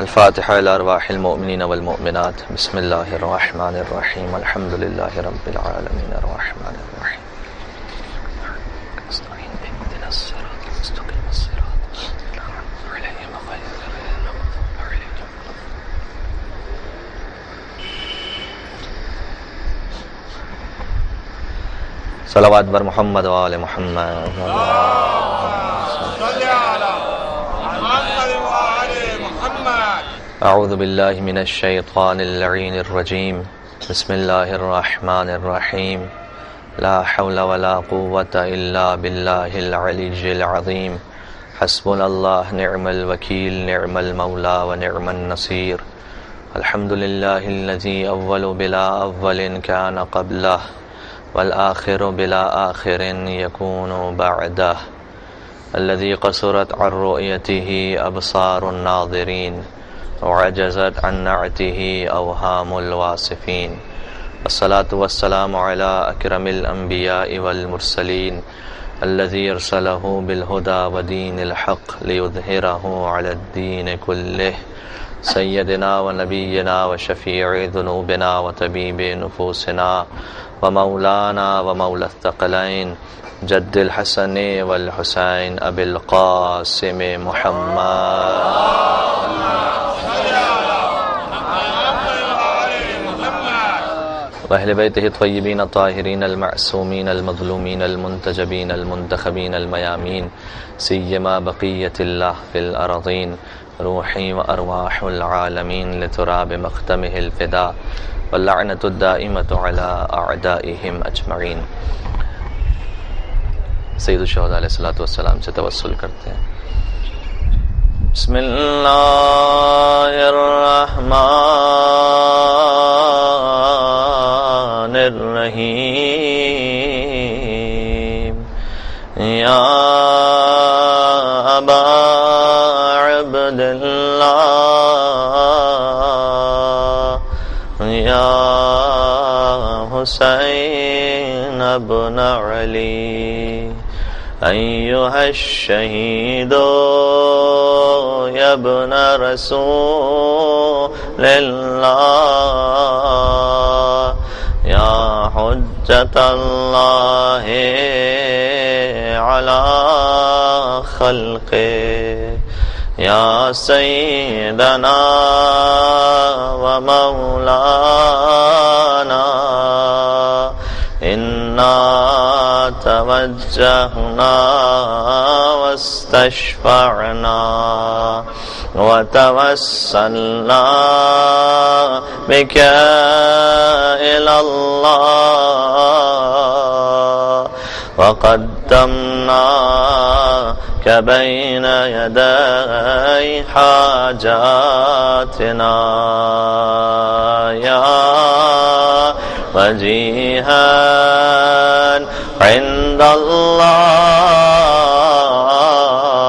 الفاتحة إلى أرواح المؤمنين والمؤمنات. بسم الله الرحمن الرحيم. الحمد لله رب العالمين الرحمن الرحيم. نستعين اهدنا الصراط المستقيم الصراط عليهم غير المغضوب عليهم. صلوات بر محمد وآل محمد. أعوذ بالله من الشيطان اللعين الرجيم. بسم الله الرحمن الرحيم. لا حول ولا قوة إلا بالله العلي العظيم. حسبنا الله نعم الوكيل نعم المولى ونعم النصير. الحمد لله الذي أول بلا أول كان قبله والآخر بلا آخر يكون بعده. الذي قصرت عن رؤيته أبصار الناظرين وعجزت عن نعته أوهام الواصفين. الصلاة والسلام على أكرم الأنبياء والمرسلين الذي أرسله بالهدى ودين الحق ليظهره على الدين كله. سيدنا ونبينا وشفيع ذنوبنا وطبيب نفوسنا ومولانا ومولى الثقلين جد الحسن والحسين أبي القاسم محمد وأهل بيته الطيبين الطاهرين المعصومين المظلومين المنتجبين المنتخبين الميامين سيما بقية الله في الأرضين روحي وأرواح العالمين لتراب مختمه الفداء واللعنة الدائمة على أعدائهم أجمعين. سید الشہداء علیہ الصلوۃ والسلام سے توسل کرتے ہیں. بسم اللہ الرحمن الرحیم. یا ابا عبداللہ یا حسین ابن علی أيها الشهيد يا ابن رسول الله يا حجة الله على خلقه يا سيدنا ومولانا إنا توجهنا واستشفعنا وتوسلنا بك إلى الله وقدمناك بين يدي حاجاتنا يا وجيها عند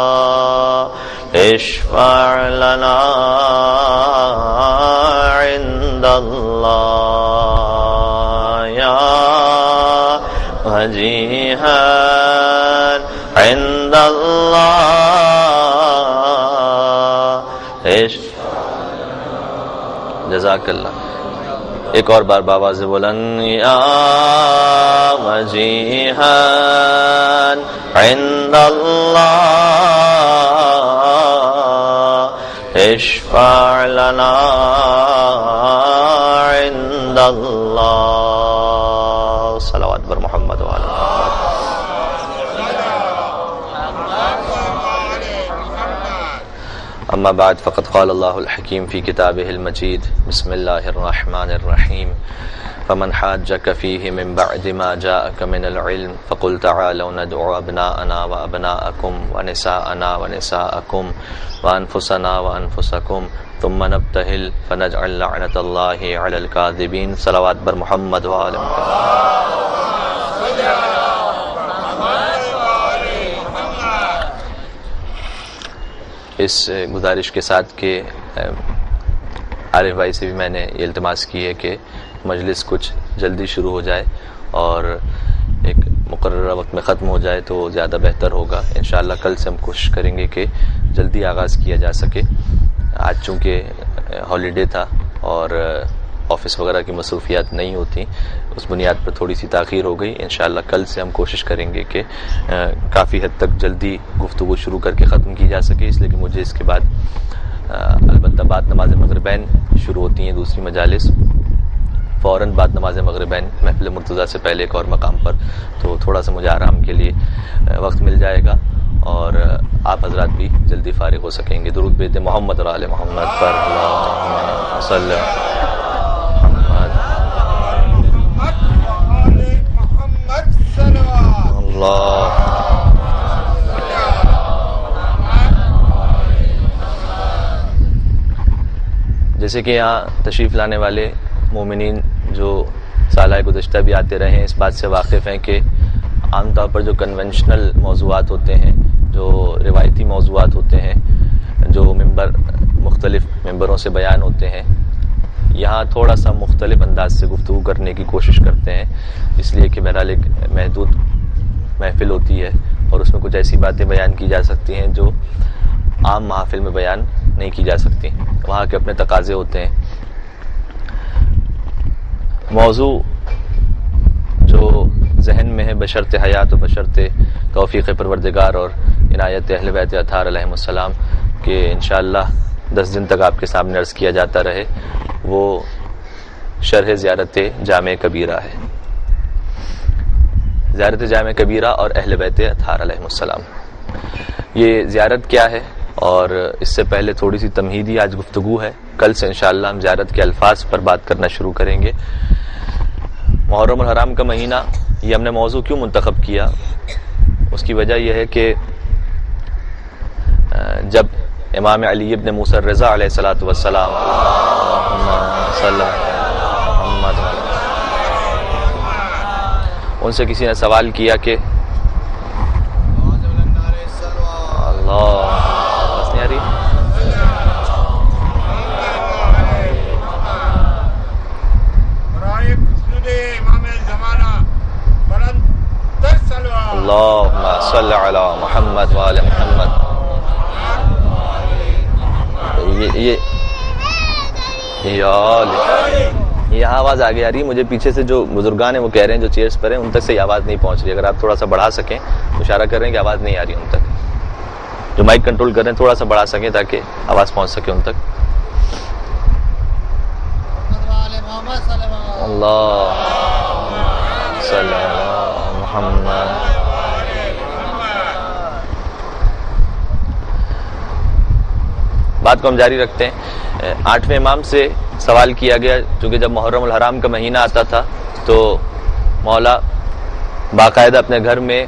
الله اشفع لنا عند الله يا وجيها عند الله اشفع لنا. جزاک اللہ. ایک اور بار باواز بلند. یا وجیہا عند اللہ اشفع لنا عند اللہ. صلوات بر محمد وعلی محمد. أما بعد فقد قال الله الحكيم في كتابه المجيد. بسم الله الرحمن الرحيم. فمن حاجك فيه من بعد ما جاءك من العلم فقل تعالوا ندعو أبناءنا وأبناءكم ونساءنا ونساءكم وأنفسنا وأنفسكم ثم نبتهل فنجعل لعنة الله على الكاذبين. صلوات بر محمد وآل محمد. اس گزارش کے ساتھ کہ عارف بھائی سے بھی میں نے یہ التماس کی ہے کہ مجلس کچھ جلدی شروع ہو جائے اور ایک مقررہ وقت میں ختم ہو جائے تو زیادہ بہتر ہوگا. انشاءاللہ کل سے ہم کوشش کریں گے کہ جلدی آغاز کیا جا سکے. آج چونکہ ہالیڈے تھا اور آفس وغیرہ کی مصروفیات نہیں ہوتی، اس بنیاد پر تھوڑی سی تاخیر ہو گئی. انشاءاللہ کل سے ہم کوشش کریں گے کہ کافی حد تک جلدی گفتگو شروع کر کے ختم کی جا سکے، اس لیے کہ مجھے اس کے بعد البتہ بعد نماز مغربین شروع ہوتی ہیں دوسری مجالس، فوراً بعد نماز مغربین محفل مرتضیٰ سے پہلے ایک اور مقام پر، تو تھوڑا سا مجھے آرام کے لیے وقت مل جائے گا اور آپ حضرات بھی جلدی فارغ ہو سکیں گے. درود بھیج دیں محمد اور آل محمد پر. اللہم صلی اللہ. جیسے کہ یہاں تشریف لانے والے مومنین جو سالہ گزشتہ بھی آتے رہے ہیں اس بات سے واقف ہیں کہ عام طور پر جو کنونشنل موضوعات ہوتے ہیں، جو روایتی موضوعات ہوتے ہیں، جو مختلف ممبروں سے بیان ہوتے ہیں، یہاں تھوڑا سا مختلف انداز سے گفتگو کرنے کی کوشش کرتے ہیں، اس لیے کہ بہرحال ایک محدود محفل ہوتی ہے اور اس میں کچھ ایسی باتیں بیان کی جا سکتی ہیں جو عام محافل میں بیان نہیں کی جا سکتی، وہاں کے اپنے تقاضے ہوتے ہیں. موضوع جو ذہن میں ہے بشرط حیات و بشرط توفیق پروردگار اور عنایت اہل بیت اطہار علیہم السلام کہ انشاءاللہ 10 دن تک آپ کے سامنے عرض کیا جاتا رہے، وہ شرح زیارت جامع کبیرہ ہے. زیارت جامع کبیرہ اور اہل بیت اطہار علیہم السلام، یہ زیارت کیا ہے اور اس سے پہلے تھوڑی سی تمہیدی آج گفتگو ہے. کل سے انشاءاللہ ہم زیارت کے الفاظ پر بات کرنا شروع کریں گے. محرم الحرام کا مہینہ، یہ ہم نے موضوع کیوں منتخب کیا؟ اس کی وجہ یہ ہے کہ جب امام علی ابن موسیٰ الرضا علیہ الصلوۃ والسلام ان سے کسی نے سوال کیا کہ اللہ بس نہیں آ رہی، اللہم صلی علی محمد وآل محمد. یہ آواز آگے آ رہی ہے، مجھے پیچھے سے جو بزرگان ہیں وہ کہہ رہے ہیں جو چیئرز پر ہیں ان تک سے یہ آواز نہیں پہنچ رہی. اگر آپ تھوڑا سا بڑھا سکیں تو اشارہ کر رہے ہیں کہ آواز نہیں آ رہی ان تک. جو مائک کنٹرول کر رہے ہیں تھوڑا سا بڑھا سکیں تاکہ آواز پہنچ سکے ان تک. اللہ صلی علی محمد. بات کو ہم جاری رکھتے ہیں. 8ویں امام سے سوال کیا گیا، چونکہ جب محرم الحرام کا مہینہ آتا تھا تو مولا باقاعدہ اپنے گھر میں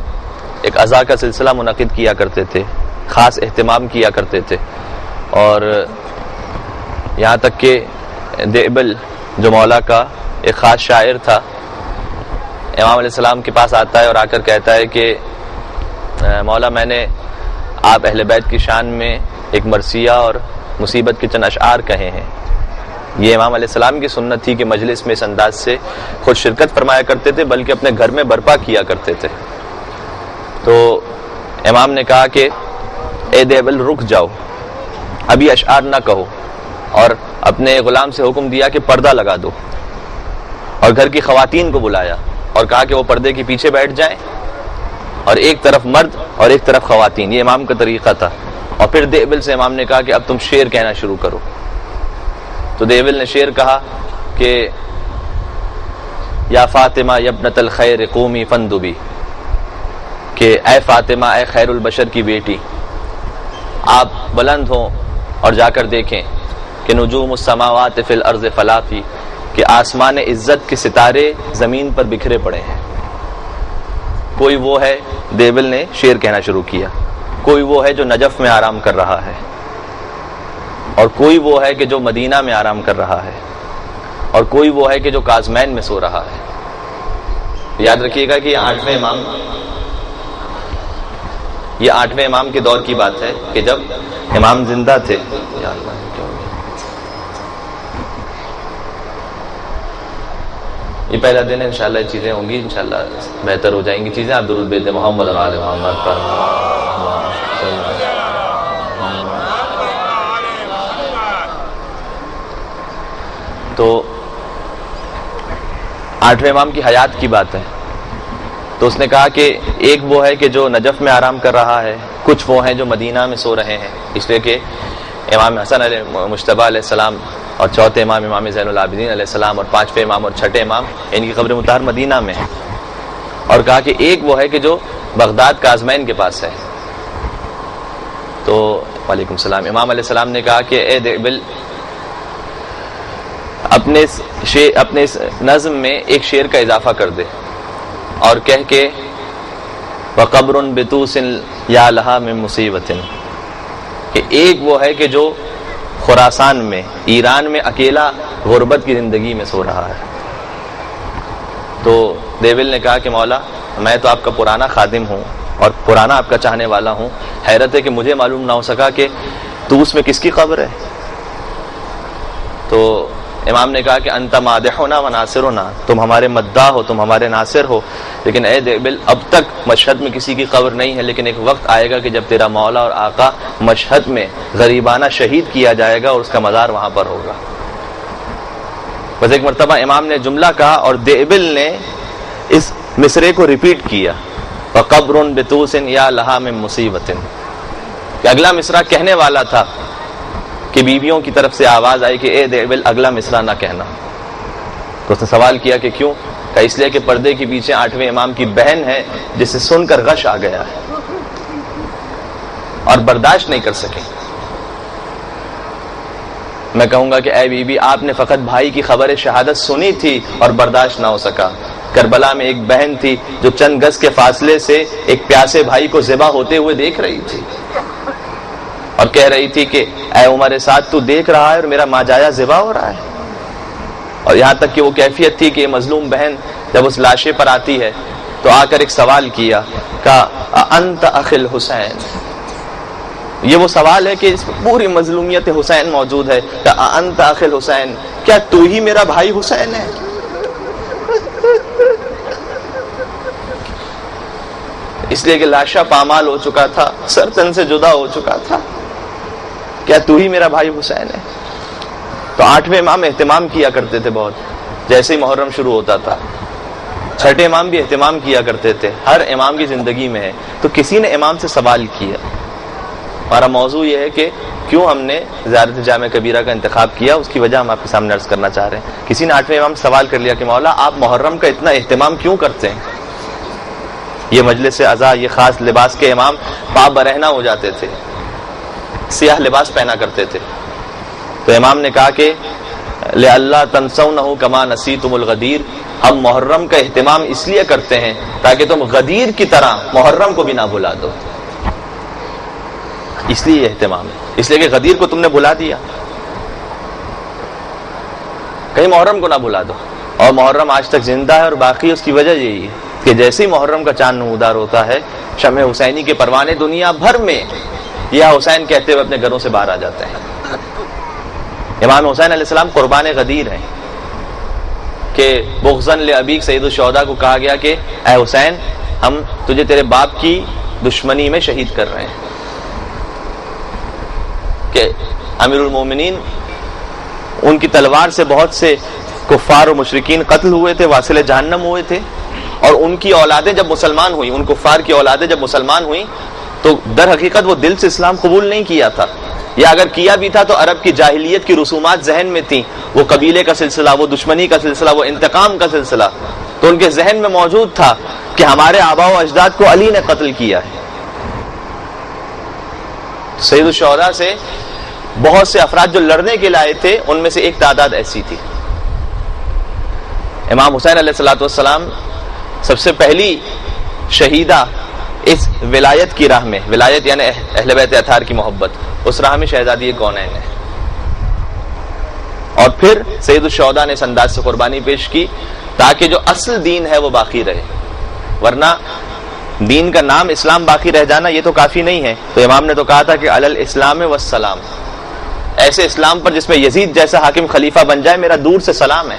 ایک عزا کا سلسلہ منعقد کیا کرتے تھے، خاص اہتمام کیا کرتے تھے، اور یہاں تک کہ دیبل جو مولا کا ایک خاص شاعر تھا، امام علیہ السلام کے پاس آتا ہے اور آ کر کہتا ہے کہ مولا میں نے آپ اہل بیت کی شان میں ایک مرثیہ اور مصیبت کے چند اشعار کہے ہیں. یہ امام علیہ السلام کی سنت تھی کہ مجلس میں اس انداز سے خود شرکت فرمایا کرتے تھے بلکہ اپنے گھر میں برپا کیا کرتے تھے. تو امام نے کہا کہ اے دیبل رک جاؤ، ابھی اشعار نہ کہو، اور اپنے غلام سے حکم دیا کہ پردہ لگا دو، اور گھر کی خواتین کو بلایا اور کہا کہ وہ پردے کے پیچھے بیٹھ جائیں، اور ایک طرف مرد اور ایک طرف خواتین. یہ امام کا طریقہ تھا. اور پھر دیبل سے امام نے کہا کہ اب تم شعر کہنا شروع کرو. تو دیبل نے شعر کہا کہ یا فاطمہ یبنت الخیر قومی فندبی، کہ اے فاطمہ، اے خیر البشر کی بیٹی، آپ بلند ہوں اور جا کر دیکھیں کہ نجوم السماوات فی الارض فلافی، کہ آسمان عزت کے ستارے زمین پر بکھرے پڑے ہیں. کوئی وہ ہے، دیبل نے شعر کہنا شروع کیا، کوئی وہ ہے جو نجف میں آرام کر رہا ہے، اور کوئی وہ ہے کہ جو مدینہ میں آرام کر رہا ہے، اور کوئی وہ ہے کہ جو کاظمین میں سو رہا ہے. یاد رکھیے گا کہ یہ 8ویں امام کے دور کی بات ہے کہ جب امام زندہ تھے. یہ پہلا دن ہے، انشاءاللہ یہ چیزیں ہوں گی، انشاءاللہ بہتر ہو جائیں گی چیزیں. آپ درود بھیج دیں محمد اور آل محمد پر. تو 8ویں امام کی حیات کی بات ہے. تو اس نے کہا کہ ایک وہ ہے کہ جو نجف میں آرام کر رہا ہے، کچھ وہ ہیں جو مدینہ میں سو رہے ہیں، اس لیے کہ امام حسن علیہ مجتبی علیہ السلام اور چوتھے امام امام زین العابدین علیہ السلام اور پانچویں امام اور چھٹے امام ان کی قبر مطہر مدینہ میں ہے. اور کہا کہ ایک وہ ہے کہ جو بغداد کاظمین کے پاس ہے. تو وعلیکم السلام. امام علیہ السلام نے کہا کہ اے دیبل، اپنے اس نظم میں ایک شعر کا اضافہ کر دے اور کہہ کہ وَقَبْرٌ بِتُوسٍ يَا لَهَا مِن مُصِيبَةٍ، کہ ایک وہ ہے کہ جو خراسان میں، ایران میں اکیلا غربت کی زندگی میں سو رہا ہے. تو دیول نے کہا کہ مولا، میں تو آپ کا پرانا خادم ہوں اور پرانا آپ کا چاہنے والا ہوں، حیرت ہے کہ مجھے معلوم نہ ہو سکا کہ توس میں کس کی قبر ہے. تو امام نے کہا کہ انت مادحنا و ناصرنا، تم ہمارے مداح ہو، تم ہمارے ناصر ہو، لیکن اے دیبل اب تک مشہد میں کسی کی قبر نہیں ہے، لیکن ایک وقت آئے گا کہ جب تیرا مولا اور آقا مشہد میں غریبانہ شہید کیا جائے گا اور اس کا مزار وہاں پر ہوگا. بس ایک مرتبہ امام نے جملہ کہا اور دیبل نے اس مصرے کو ریپیٹ کیا، وَقَبْرٌ بِتُوسٍ يَا لَهَا مِن مُصِيبَةٍ، کہ اگلا مصرع کہنے والا تھا کہ بیویوں کی طرف سے آواز آئی کہ اے دیبل اگلا مصرع نہ کہنا. تو اس نے سوال کیا کہ کیوں؟ کہ اس لیے کہ پردے کے پیچھے 8ویں امام کی بہن ہے جسے سن کر غش آ گیا ہے اور برداشت نہیں کر سکے. میں کہوں گا کہ اے بی بی، آپ نے فقط بھائی کی خبر شہادت سنی تھی اور برداشت نہ ہو سکا. کربلا میں ایک بہن تھی جو چند گز کے فاصلے سے ایک پیاسے بھائی کو ذبح ہوتے ہوئے دیکھ رہی تھی اور کہہ رہی تھی کہ اے عمر سعد، تو دیکھ رہا ہے اور میرا ماجایا ذبح ہو رہا ہے. اور یہاں تک کہ وہ کیفیت تھی کہ یہ مظلوم بہن جب اس لاشے پر آتی ہے تو آ کر ایک سوال کیا، کہا انت اخی الحسین. یہ وہ سوال ہے کہ اس میں پوری مظلومیت حسین موجود ہے. کہا انت اخی الحسین، کیا تو ہی میرا بھائی حسین ہے؟ اس لیے کہ لاشا پامال ہو چکا تھا، سر تن سے جدا ہو چکا تھا. کیا تو ہی میرا بھائی حسین ہے؟ تو 8ویں امام اہتمام کیا کرتے تھے بہت، جیسے ہی محرم شروع ہوتا تھا. چھٹے امام بھی اہتمام کیا کرتے تھے، ہر امام کی زندگی میں ہے. تو کسی نے امام سے سوال کیا. ہمارا موضوع یہ ہے کہ کیوں ہم نے زیارت جامع کبیرہ کا انتخاب کیا، اس کی وجہ ہم آپ کے سامنے عرض کرنا چاہ رہے ہیں. کسی نے 8ویں امام سے سوال کر لیا کہ مولا، آپ محرم کا اتنا اہتمام کیوں کرتے ہیں؟ یہ مجلس عزا، یہ خاص لباس کے امام پا برہنہ ہو جاتے تھے، سیاہ لباس پہنا کرتے تھے. تو امام نے کہا کہ لِأَلَّا تَنْسَوْنَهُ كَمَا نَسِيتُمُ الْغَدِيرَ، ہم محرم کا اہتمام اس لیے کرتے ہیں تاکہ تم غدیر کی طرح محرم کو بھی نہ بھلا دو. اس لیے یہ اہتمام ہے، اس لیے کہ غدیر کو تم نے بھلا دیا، کہیں محرم کو نہ بھلا دو. اور محرم آج تک زندہ ہے اور باقی. اس کی وجہ یہی ہے کہ جیسے ہی محرم کا چاند نمودار ہوتا ہے، شمع حسینی کے پروانے دنیا بھر میں یا حسین کہتے ہوئے اپنے گھروں سے باہر آ جاتے ہیں. امام حسین علیہ السلام قربان غدیر ہیں کہ بغضاً لابیک سید الشہداء کو کہا گیا کہ اے حسین، ہم تجھے تیرے باپ کی دشمنی میں شہید کر رہے ہیں. کہ امیر المومنین، ان کی تلوار سے بہت سے کفار و مشرکین قتل ہوئے تھے، واصل جہنم ہوئے تھے. اور ان کی اولادیں جب مسلمان ہوئیں، ان کفار کی اولادیں جب مسلمان ہوئیں تو در حقیقت وہ دل سے اسلام قبول نہیں کیا تھا، یا اگر کیا بھی تھا تو عرب کی جاہلیت کی رسومات ذہن میں تھیں. وہ قبیلے کا سلسلہ، وہ دشمنی کا سلسلہ، وہ انتقام کا سلسلہ، تو ان کے ذہن میں موجود تھا کہ ہمارے آباء و اجداد کو علی نے قتل کیا ہے. سید الشہداء سے بہت سے افراد جو لڑنے کے لائے تھے، ان میں سے ایک تعداد ایسی تھی. امام حسین علیہ الصلوۃ والسلام سب سے پہلی شہیدہ اس ولایت کی راہ میں، ولایت یعنی اہل بیت اطہار کی محبت، اس راہ میں شہزادی کونین ہے. اور پھر سید الشہداء نے اس انداز سے قربانی پیش کی تاکہ جو اصل دین ہے وہ باقی رہے. ورنہ دین کا نام اسلام باقی رہ جانا یہ تو کافی نہیں ہے. تو امام نے تو کہا تھا کہ علی الاسلام والسلام، ایسے اسلام پر جس میں یزید جیسا حاکم خلیفہ بن جائے، میرا دور سے سلام ہے.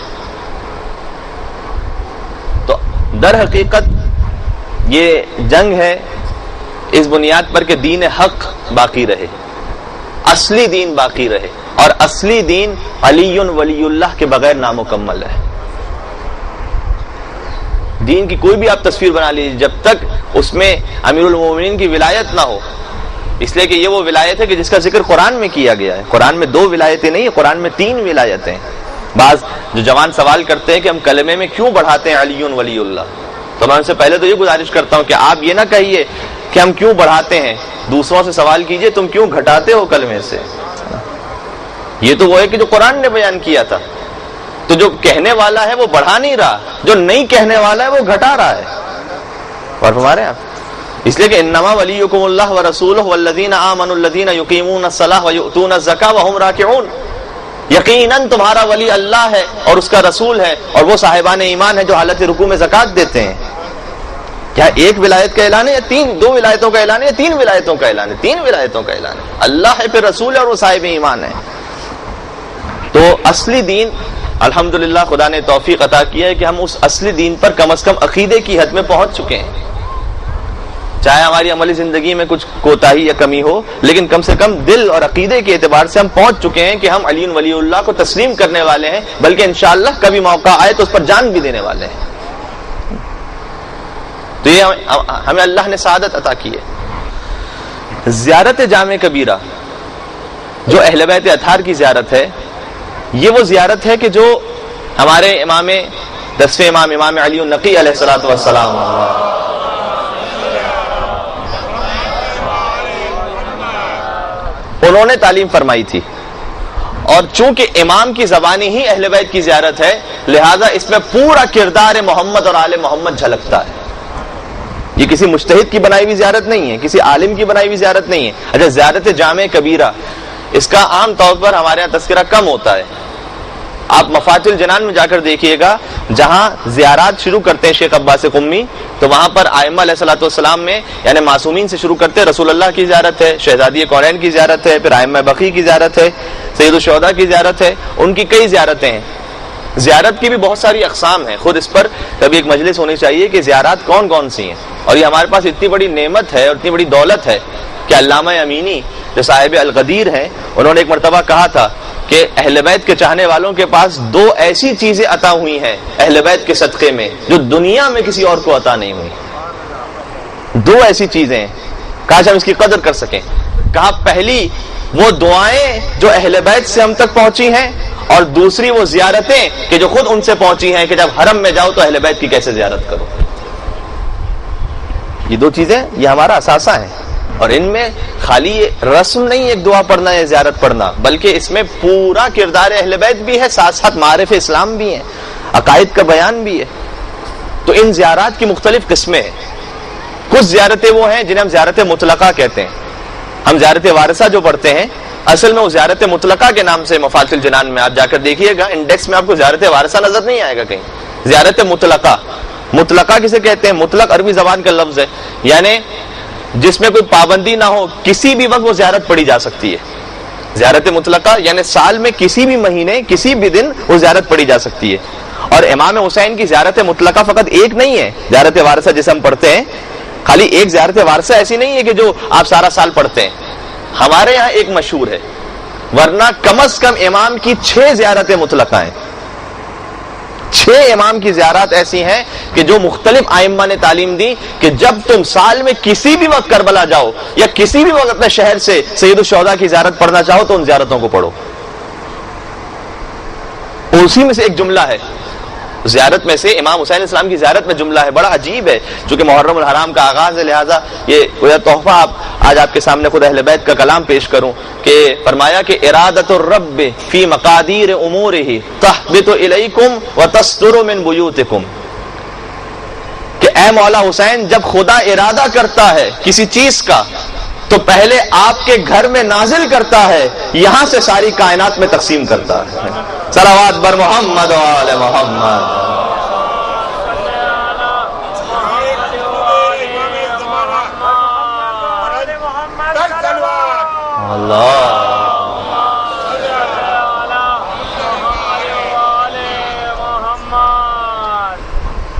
تو در حقیقت یہ جنگ ہے اس بنیاد پر کہ دین حق باقی رہے، اصلی دین باقی رہے. اور اصلی دین علی ولی اللہ کے بغیر نامکمل ہے. دین کی کوئی بھی آپ تصویر بنا لیجیے، جب تک اس میں امیر المومنین کی ولایت نہ ہو، اس لیے کہ یہ وہ ولایت ہے کہ جس کا ذکر قرآن میں کیا گیا ہے. قرآن میں 2 ولایتیں نہیں، قرآن میں 3 ولایتیں. بعض جو جوان سوال کرتے ہیں کہ ہم کلمے میں کیوں بڑھاتے ہیں علی ولی اللہ، تو میں ان سے پہلے تو یہ گزارش کرتا ہوں کہ آپ یہ نہ کہیے کہ ہم کیوں بڑھاتے ہیں، دوسروں سے سوال کیجئے تم کیوں گھٹاتے ہو کلمے سے. یہ تو وہ ہے کہ جو قرآن نے بیان کیا تھا، تو جو کہنے والا ہے وہ بڑھا نہیں رہا، جو نہیں کہنے والا ہے وہ گھٹا رہا ہے. اور ہمارے آپ اس لیے کہ انما ولیکم اللہ ورسولہ والذین آمنوا الذین یقیمون الصلاۃ ویؤتون الزکاۃ وہم راکعون. یقیناً تمہارا ولی اللہ ہے اور اس کا رسول ہے اور وہ صاحبان ایمان ہے جو حالت رکوع میں زکوٰۃ دیتے ہیں. کیا ایک ولایت کا اعلان ہے یا 2 ولایتوں کا اعلان ہے یا 3 ولایتوں کا اعلان ہے؟ 3 ولایتوں کا اعلان ہے. اللہ ہے، پھر رسول ہے اور وہ صاحب ایمان ہے. تو اصلی دین الحمدللہ خدا نے توفیق عطا کیا ہے کہ ہم اس اصلی دین پر کم از کم عقیدے کی حد میں پہنچ چکے ہیں. چاہے ہماری عملی زندگی میں کچھ کوتاہی یا کمی ہو، لیکن کم سے کم دل اور عقیدے کے اعتبار سے ہم پہنچ چکے ہیں کہ ہم علی ولی اللہ کو تسلیم کرنے والے ہیں، بلکہ انشاءاللہ کبھی موقع آئے تو اس پر جان بھی دینے والے ہیں. تو یہ ہمیں اللہ نے سعادت عطا کی ہے. زیارت جامع کبیرہ جو اہل بیت اطہار کی زیارت ہے، یہ وہ زیارت ہے کہ جو ہمارے امام 10ویں امام علی النقی علیہ الصلوۃ والسلام انہوں نے تعلیم فرمائی تھی. اور چونکہ امام کی زبانی ہی اہل بیت کی زیارت ہے، لہذا اس میں پورا کردار محمد اور آل محمد جھلکتا ہے. یہ کسی مجتہد کی بنائی ہوئی زیارت نہیں ہے، کسی عالم کی بنائی ہوئی زیارت نہیں ہے. اچھا، زیارت جامع کبیرہ، اس کا عام طور پر ہمارے یہاں تذکرہ کم ہوتا ہے. آپ مفاتح الجنان میں جا کر دیکھیے گا، جہاں زیارات شروع کرتے ہیں شیخ عباس قمی، تو وہاں پر ائمہ علیہ الصلوۃ والسلام میں یعنی معصومین سے شروع کرتے ہیں. رسول اللہ کی زیارت ہے، شہزادی کونین کی زیارت ہے، پھر ائمہ بقی کی زیارت ہے، سید الشہداء کی زیارت ہے. ان کی کئی زیارتیں ہیں. زیارت کی بھی بہت ساری اقسام ہیں. خود اس پر کبھی ایک مجلس ہونی چاہیے کہ زیارات کون کون سی ہیں. اور یہ ہمارے پاس اتنی بڑی نعمت ہے اور اتنی بڑی دولت ہے کہ علامہ امینی جو صاحب الغدیر ہیں، انہوں نے ایک مرتبہ کہا تھا کہ اہل بیت کے چاہنے والوں کے پاس 2 ایسی چیزیں عطا ہوئی ہیں اہل بیت کے صدقے میں جو دنیا میں کسی اور کو عطا نہیں ہوئی. 2 ایسی چیزیں ہیں، کاش ہم اس کی قدر کر سکیں. کہا پہلی وہ دعائیں جو اہل بیت سے ہم تک پہنچی ہیں، اور دوسری وہ زیارتیں کہ جو خود ان سے پہنچی ہیں کہ جب حرم میں جاؤ تو اہل بیت کی کیسے زیارت کرو. یہ 2 چیزیں یہ ہمارا اثاثہ ہیں. اور ان میں خالی رسم نہیں ایک دعا پڑھنا یا زیارت پڑھنا، بلکہ اس میں پورا کردار اہل بیت بھی ہے، ساتھ ساتھ معارف اسلام بھی ہیں، عقائد کا بیان بھی ہے. تو ان زیارات کی مختلف قسمیں ہیں. کچھ زیارتیں وہ ہیں جنہیں ہم زیارت مطلقہ کہتے ہیں. ہم زیارت وارثہ جو پڑھتے ہیں، اصل میں وہ زیارت مطلقہ کے نام سے مفاتح الجنان میں آپ جا کر دیکھیے گا، انڈیکس میں آپ کو زیارت وارثہ نظر نہیں آئے گا کہیں. زیارت مطلقہ، مطلقہ کسے کہتے ہیں؟ مطلق عربی زبان کا لفظ ہے، یعنی جس میں کوئی پابندی نہ ہو، کسی بھی وقت وہ زیارت پڑھی جا سکتی ہے. زیارت مطلقہ یعنی سال میں کسی بھی مہینے کسی بھی دن وہ زیارت پڑھی جا سکتی ہے. اور امام حسین کی زیارت مطلقہ فقط ایک نہیں ہے. زیارت وارثہ جسے ہم پڑھتے ہیں، خالی ایک زیارت وارثہ ایسی نہیں ہے کہ جو آپ سارا سال پڑھتے ہیں. ہمارے یہاں ایک مشہور ہے، ورنہ کم از کم امام کی 6 زیارتیں مطلقہ ہیں. 6 امام کی زیارات ایسی ہیں کہ جو مختلف ائمہ نے تعلیم دی کہ جب تم سال میں کسی بھی وقت کربلا جاؤ یا کسی بھی وقت اپنے شہر سے سید الشہداء کی زیارت پڑھنا چاہو تو ان زیارتوں کو پڑھو. اسی میں سے ایک جملہ ہے زیارت میں سے، امام حسین اسلام کی زیارت میں جملہ ہے، بڑا عجیب ہے. چونکہ محرم الحرام کا آغاز ہے، لہذا یہ کوئی تحفہ آج آپ کے سامنے خود اہل بیت کا کلام پیش کروں کہ فرمایا کہ ارادت الرب فی مقادیر امورہ تہبط الیکم وتصدر من بیوتکم، کہ اے مولا حسین جب خدا ارادہ کرتا ہے کسی چیز کا تو پہلے آپ کے گھر میں نازل کرتا ہے، یہاں سے ساری کائنات میں تقسیم کرتا ہے. صلوات بر محمد و آل محمد. اللہ.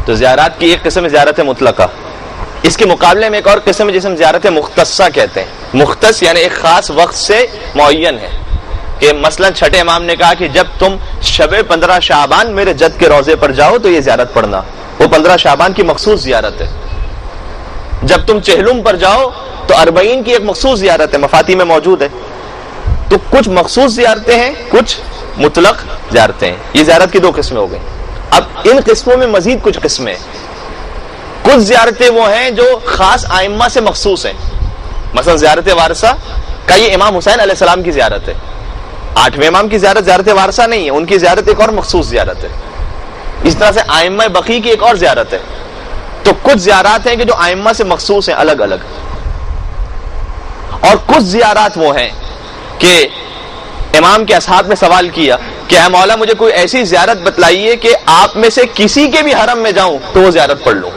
تو زیارات کی ایک قسم ہے زیارت مطلقہ. اس کے مقابلے میں ایک اور قسم ہے جسے ہم زیارت مختصہ کہتے ہیں. مختص یعنی ایک خاص وقت سے معین ہے. کہ مثلا چھٹے امام نے کہا کہ جب تم شب 15 شعبان میرے جد کے روزے پر جاؤ تو یہ زیارت پڑھنا، وہ 15 شعبان کی مخصوص زیارت ہے۔ جب تم چہلم پر جاؤ تو 40 کی ایک مخصوص زیارت ہے، مفاتی میں موجود ہے۔ تو کچھ مخصوص زیارتیں ہیں، کچھ مطلق زیارتیں ہیں۔ یہ زیارت کی 2 قسمیں ہو گئیں۔ اب ان قسموں میں مزید کچھ قسمیں ہیں۔ کچھ زیارتیں وہ ہیں جو خاص ائمہ سے مخصوص ہیں، مثلا زیارت وارثہ کا یہ امام حسین علیہ السلام کی زیارت ہے۔ 8ویں امام کی زیارت زیارت وارثہ نہیں ہے، ان کی زیارت ایک اور مخصوص زیارت ہے۔ اس طرح سے ائمہ بقی کی ایک اور زیارت ہے۔ تو کچھ زیارات ہیں کہ جو ائمہ سے مخصوص ہیں الگ الگ، اور کچھ زیارات وہ ہیں کہ امام کے اصحاب نے سوال کیا کہ اے مولا مجھے کوئی ایسی زیارت بتلائیے کہ آپ میں سے کسی کے بھی حرم میں جاؤں تو وہ زیارت پڑھ لوں۔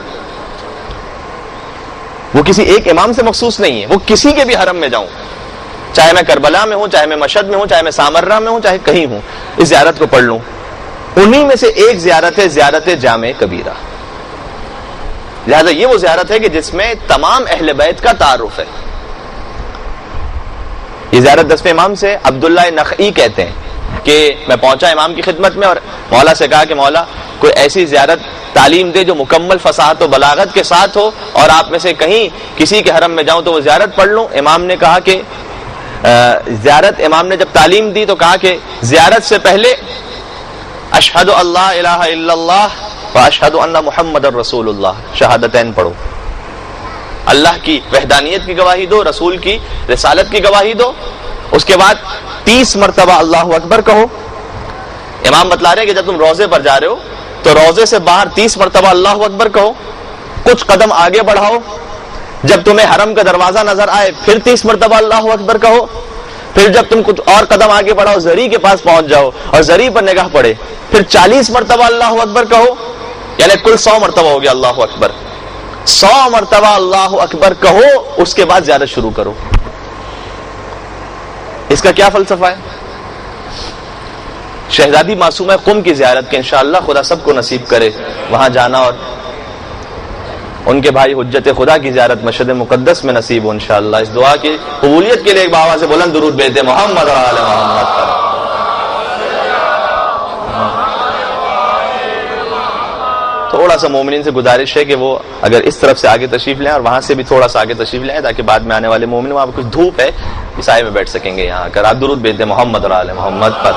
وہ کسی ایک امام سے مخصوص نہیں ہے، وہ کسی کے بھی حرم میں جاؤں، چاہے میں کربلا میں ہوں، چاہے میں مشہد میں ہوں، چاہے میں سامرہ میں ہوں، چاہے کہیں ہوں، اس زیارت کو پڑھ لوں۔ انہی میں سے ایک زیارت ہے زیارت جامع کبیرہ۔ لہذا یہ وہ زیارت ہے کہ جس میں تمام اہل بیت کا تعارف ہے۔ یہ زیارت 10ویں امام سے عبداللہ نخعی کہتے ہیں کہ میں پہنچا امام کی خدمت میں اور مولا سے کہا کہ مولا کوئی ایسی زیارت تعلیم دے جو مکمل فصاحت و بلاغت کے ساتھ ہو، اور آپ میں سے کہیں کسی کے حرم میں جاؤں تو وہ زیارت پڑھ لوں۔ امام نے کہا کہ زیارت، امام نے جب تعلیم دی تو کہا کہ زیارت سے پہلے اشہد اللہ الہ الا اللہ واشہد ان محمد الرسول اللہ، شہادتین پڑھو، اللہ کی وحدانیت کی گواہی دو، رسول کی رسالت کی گواہی دو، اس کے بعد 30 مرتبہ اللہ اکبر کہو۔ امام بتلا رہے ہیں کہ جب تم روزے پر جا رہے ہو تو روزے سے باہر 30 مرتبہ اللہ اکبر کہو، کچھ قدم آگے بڑھاؤ، جب تمہیں حرم کا دروازہ نظر آئے پھر 30 مرتبہ اللہ اکبر کہو، پھر جب تم کچھ اور قدم آگے بڑھاؤ زری کے پاس پہنچ جاؤ اور زری پر نگاہ پڑے پھر 40 مرتبہ اللہ اکبر کہو، یعنی کل 100 مرتبہ ہو گیا اللہ اکبر۔ 100 مرتبہ اللہ اکبر کہو، اس کے بعد زیارت شروع کرو۔ اس کا کیا فلسفہ ہے؟ شہزادی معصومہ قم کی زیارت کے انشاءاللہ خدا سب کو نصیب کرے وہاں جانا، اور ان کے بھائی حجت خدا کی زیارت مشہد مقدس میں نصیب ہو انشاءاللہ۔ اس دعا کی قبولیت کے لیے ایک بابا سے بلند درود بھیجتے محمد و آل محمد پر۔ تھوڑا سا مومنین سے گزارش ہے کہ وہ اگر اس طرف سے آگے تشریف لیں اور وہاں سے بھی تھوڑا سا آگے تشریف لیں تاکہ بعد میں آنے والے مومن وہاں کچھ دھوپ ہے عیسائی میں بیٹھ سکیں گے یہاں آ کر۔ آپ درود بھیجتے محمد و آل محمد پر۔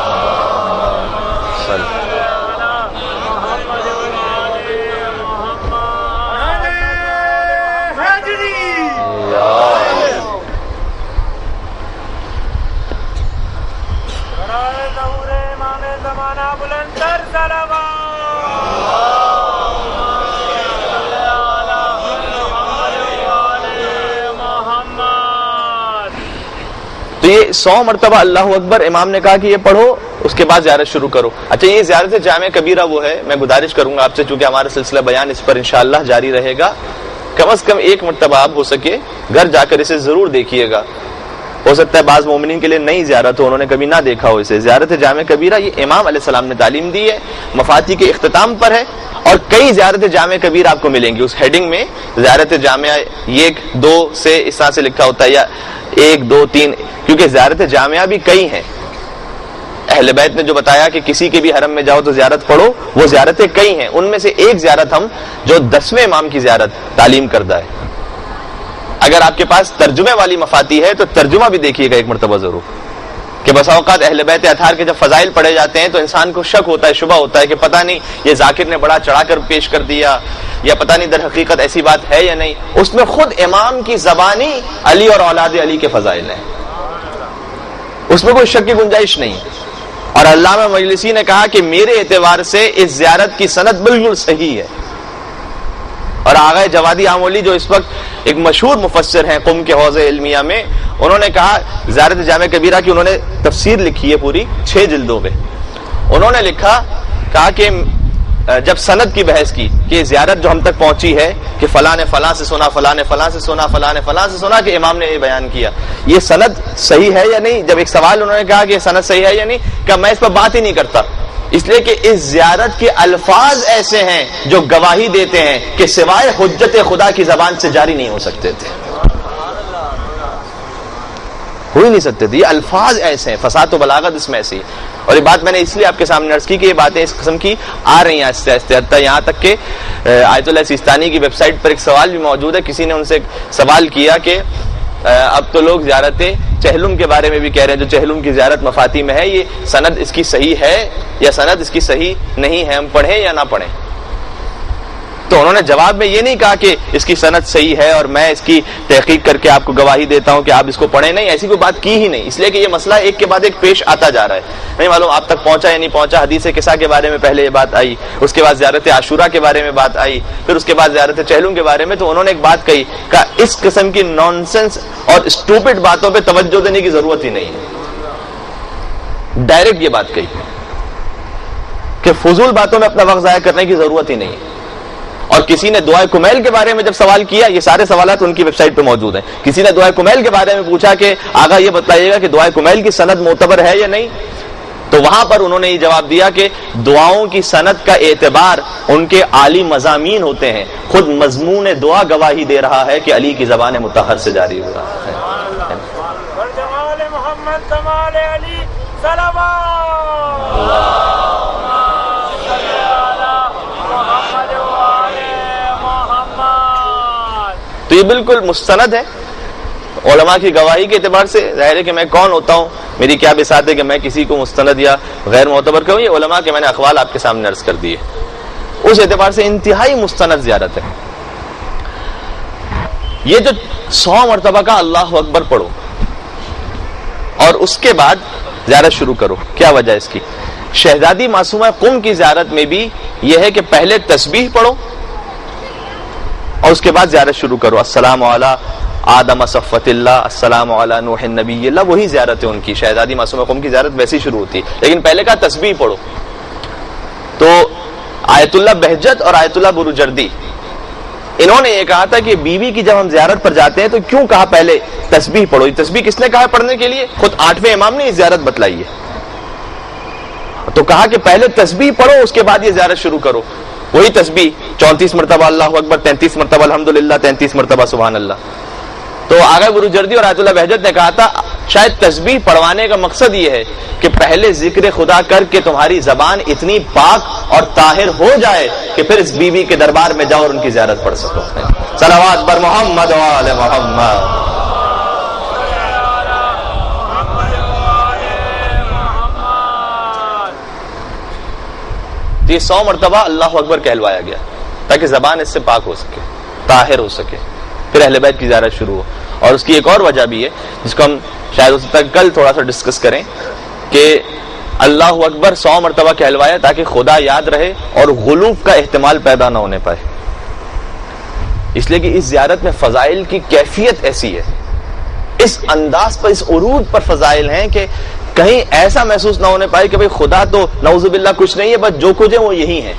تو یہ 100 مرتبہ اللہ اکبر امام نے کہا کہ یہ پڑھو، اس کے بعد زیارت شروع کرو۔ اچھا، یہ زیارت جامع کبیرہ وہ ہے، میں گزارش کروں گا آپ سے چونکہ ہمارا سلسلہ بیان اس پر انشاءاللہ جاری رہے گا، کم از کم 1 مرتبہ آپ ہو سکے گھر جا کر اسے ضرور دیکھیے گا۔ ہو سکتا ہے بعض مومنین کے لیے نئی زیارت ہو، انہوں نے کبھی نہ دیکھا ہو اسے۔ زیارت جامع کبیرہ یہ امام علیہ السلام نے تعلیم دی ہے، مفاتی کے اختتام پر ہے، اور کئی زیارت جامع کبیرہ آپ کو ملیں گی۔ اس ہیڈنگ میں زیارت جامع 1 2 سے اس طرح سے لکھا ہوتا ہے، یا 1 2 3، کیونکہ زیارت جامعہ بھی کئی ہیں۔ اہل بیت نے جو بتایا کہ کسی کے بھی حرم میں جاؤ تو زیارت پڑھو، وہ زیارتیں کئی ہیں، ان میں سے ایک زیارت ہم جو 10ویں امام کی زیارت تعلیم کردہ ہے۔ اگر آپ کے پاس ترجمے والی مفاتی ہے تو ترجمہ بھی دیکھیے گا 1 مرتبہ ضرور، کہ بسا اوقات اہل بیت اطہار کے جب فضائل پڑھے جاتے ہیں تو انسان کو شک ہوتا ہے، شبہ ہوتا ہے کہ پتہ نہیں یہ ذاکر نے بڑا چڑھا کر پیش کر دیا، یا پتہ نہیں در حقیقت ایسی بات ہے یا نہیں۔ اس میں خود امام کی زبانی علی اور اولاد علی کے فضائل ہیں، اس میں کوئی شک کی گنجائش نہیں۔ اور علامہ مجلسی نے کہا کہ میرے اعتبار سے اس زیارت کی سند بالکل صحیح ہے۔ اور آغا جوادی آمولی جو اس وقت ایک مشہور مفسر ہیں قم کے حوض علمیہ میں، انہوں نے کہا زیارت جامع کبیرہ کی انہوں نے تفسیر لکھی ہے پوری 6 جلدوں پہ۔ انہوں نے کہا کہ جب سند کی بحث کی کہ زیارت جو ہم تک پہنچی ہے کہ فلاں نے فلاں سے سنا، فلاں نے فلاں سے سنا، فلاں نے فلاں سے سنا کہ امام نے یہ بیان کیا، یہ سند صحیح ہے یا نہیں؟ جب ایک سوال انہوں نے کہا کہ یہ سند صحیح ہے یا نہیں، کہ میں اس پر بات ہی نہیں کرتا، اس لیے کہ اس زیارت کے الفاظ ایسے ہیں جو گواہی دیتے ہیں کہ سوائے حجت خدا کی زبان سے جاری نہیں ہو سکتے تھے۔ ہو ہی نہیں سکتے تھے. یہ الفاظ ایسے ہیں, فصاحت و بلاغت اس میں ایسی ہے. اور یہ بات میں نے اس لیے آپ کے سامنے عرض کی کہ یہ باتیں اس قسم کی آ رہی ہیں آہستہ آہستہ, حتیٰ یہاں تک کہ آیت اللہ سیستانی کی ویب سائٹ پر ایک سوال بھی موجود ہے. کسی نے ان سے سوال کیا کہ اب تو لوگ زیارت چہلم کے بارے میں بھی کہہ رہے ہیں, جو چہلم کی زیارت مفاتی میں ہے, یہ سند اس کی صحیح ہے یا سند اس کی صحیح نہیں ہے, ہم پڑھیں یا نہ پڑھیں؟ تو انہوں نے جواب میں یہ نہیں کہا کہ اس کی سند صحیح ہے اور میں اس کی تحقیق کر کے آپ کو گواہی دیتا ہوں کہ آپ اس کو پڑھیں. نہیں, ایسی کوئی بات کی ہی نہیں, اس لیے کہ یہ مسئلہ ایک کے بعد ایک پیش آتا جا رہا ہے. نہیں معلوم آپ تک پہنچا یا نہیں پہنچا. حدیث قصہ کے بارے میں پہلے یہ بات آئی, اس کے بعد زیارت عاشورہ کے بارے میں بات آئی, پھر اس کے بعد زیارت چہلم کے بارے میں. تو انہوں نے ایک بات کہی کہ اس قسم کی نان سینس اور اسٹوپڈ باتوں پہ توجہ دینے کی ضرورت ہی نہیں ہے. ڈائریکٹ یہ بات کہی کہ فضول باتوں میں اپنا وقت ضائع کرنے کی ضرورت ہی نہیں ہے. اور کسی نے دعائے کمیل کے بارے میں جب سوال کیا, یہ سارے سوالات ان کی ویب سائٹ پہ موجود ہیں, کسی نے دعائے کمیل کے بارے میں پوچھا کہ آقا یہ بتائیے گا کہ دعائے کمیل کی سند معتبر ہے یا نہیں, تو وہاں پر انہوں نے یہ جواب دیا کہ دعاؤں کی سند کا اعتبار ان کے عالی مضامین ہوتے ہیں, خود مضمون دعا گواہی دے رہا ہے کہ علی کی زبان مطہر سے جاری ہو رہا ہے. تو یہ بالکل مستند ہے علماء کی گواہی کے اعتبار سے. ظاہر ہے کہ میں کون ہوتا ہوں, میری کیا بساط ہے کہ میں کسی کو مستند یا غیر معتبر کہوں. یہ علماء کے میں نے اقوال آپ کے سامنے عرض کر دیے, اس اعتبار سے انتہائی مستند زیارت ہے. یہ جو 100 مرتبہ کا اللہ اکبر پڑھو اور اس کے بعد زیارت شروع کرو, کیا وجہ اس کی؟ شہزادی معصومہ قم کی زیارت میں بھی یہ ہے کہ پہلے تسبیح پڑھو اور اس کے بعد زیارت شروع کرو. السلام علی آدم صفوت اللہ, السلام علی نوح نبی اللہ, وہی زیارت ہے ان کی. شہزادی معصومہ قم کی زیارت ویسی شروع ہوتی ہے, لیکن پہلے کا تسبیح پڑھو. تو آیت اللہ بہجت اور آیت اللہ بروجردی انہوں نے یہ کہا تھا کہ بیوی کی جب ہم زیارت پر جاتے ہیں تو کیوں کہا پہلے تسبیح پڑھو؟ یہ تسبیح کس نے کہا پڑھنے کے لیے؟ خود 8ویں امام نے یہ زیارت بتلائی ہے. تو کہا کہ پہلے تسبیح پڑھو اس کے بعد یہ زیارت شروع کرو. وہی تسبیح 34 مرتبہ اللہ اکبر, 33 مرتبہ الحمدللہ, 33 مرتبہ سبحان اللہ. تو آغا بروجردی اور آیت اللہ بہجت نے کہا تھا شاید تسبیح پڑھوانے کا مقصد یہ ہے کہ پہلے ذکر خدا کر کے تمہاری زبان اتنی پاک اور طاہر ہو جائے کہ پھر اس بیوی کے دربار میں جاؤ اور ان کی زیارت پڑھ سکو. صلوات بر محمد و آل محمد. یہ 100 مرتبہ اللہ اکبر کہلوایا گیا تاکہ زبان اس سے پاک ہو سکے, طاہر ہو سکے, پھر اہل بیت کی زیارت شروع ہو. اور اس کی ایک اور وجہ بھی ہے جس کو ہم شاید اس تک کل تھوڑا سا ڈسکس کریں کہ اللہ اکبر 100 مرتبہ کہلوایا تاکہ خدا یاد رہے اور غلوف کا احتمال پیدا نہ ہونے پائے. اس لیے کہ اس زیارت میں فضائل کی کیفیت ایسی ہے, اس انداز پر, اس عروج پر فضائل ہیں کہ کہیں ایسا محسوس نہ ہونے پائے کہ بھئی خدا تو نعوذ باللہ کچھ نہیں ہے, بس جو کچھ ہے وہ یہی ہے.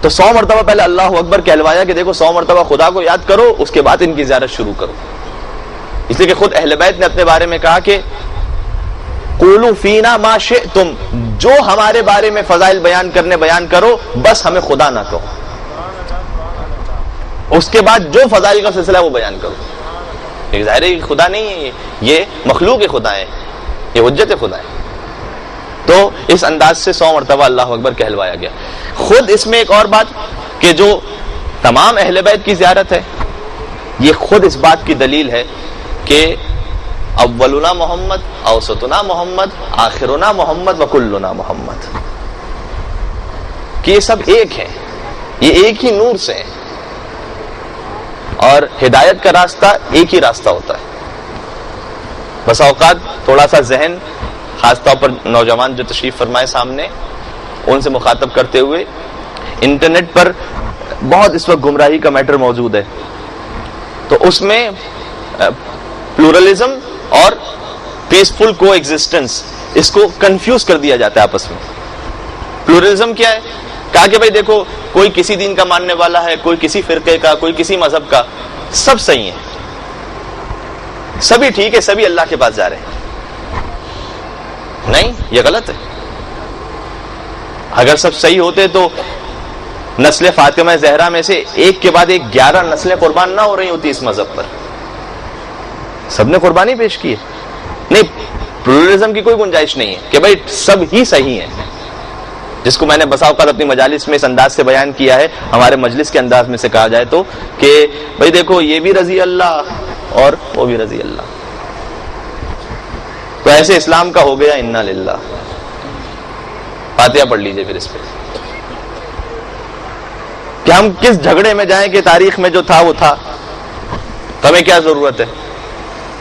تو 100 مرتبہ پہلے اللہ اکبر کہلوایا کہ دیکھو 100 مرتبہ خدا کو یاد کرو, اس کے بعد ان کی زیارت شروع کرو. اس لیے کہ خود اہل بیت نے اپنے بارے میں کہا کہ قولوا فینا ما شئتم, جو ہمارے بارے میں فضائل بیان کرنے بیان کرو, بس ہمیں خدا نہ کہو. اس کے بعد جو فضائل کا سلسلہ وہ بیان کرو. ایک ظاہر ہے خدا نہیں ہے, یہ مخلوق خدا ہے, یہ حجت خدا ہے. تو اس انداز سے 100 مرتبہ اللہ اکبر کہلوایا گیا. خود اس میں ایک اور بات کہ جو تمام اہل بیت کی زیارت ہے یہ خود اس بات کی دلیل ہے کہ اولنا محمد, اوسطنا محمد, آخرنا محمد وکلنا محمد, کہ یہ سب ایک ہیں, یہ ایک ہی نور سے ہیں اور ہدایت کا راستہ ایک ہی راستہ ہوتا ہے. بس اوقات تھوڑا سا ذہن, خاص طور پر نوجوان جو تشریف فرمائے سامنے, ان سے مخاطب کرتے ہوئے, انٹرنیٹ پر بہت اس وقت گمراہی کا میٹر موجود ہے. تو اس میں پلورلزم اور پیسفل کو ایگزسٹنس, اس کو کنفیوز کر دیا جاتا ہے آپس میں. پلورلزم کیا ہے؟ کہا کہ بھائی دیکھو کوئی کسی دین کا ماننے والا ہے, کوئی کسی فرقے کا, کوئی کسی مذہب کا, سب صحیح ہیں, سبھی ٹھیک ہے, سبھی اللہ کے پاس جا رہے ہیں. نہیں, یہ غلط ہے. اگر سب صحیح ہوتے تو نسل فاطمہ زہرا میں سے ایک کے بعد ایک 11 نسلیں قربان نہ ہو رہی ہوتی اس مذہب پر. سب نے قربانی پیش کی ہے. نہیں, پلورلزم کی کوئی گنجائش نہیں ہے کہ بھائی سب ہی صحیح ہیں, جس کو میں نے بسا اوقات اپنی مجالس میں اس انداز سے بیان کیا ہے, ہمارے مجلس کے انداز میں سے کہا جائے تو کہ بھائی دیکھو یہ بھی رضی اللہ اور وہ بھی رضی اللہ, تو ایسے اسلام کا ہو گیا انا للہ. فاتحہ پڑھ لیجئے پھر اس پہ کہ ہم کس جھگڑے میں جائیں کہ تاریخ میں جو تھا وہ تھا, تو ہمیں کیا ضرورت ہے.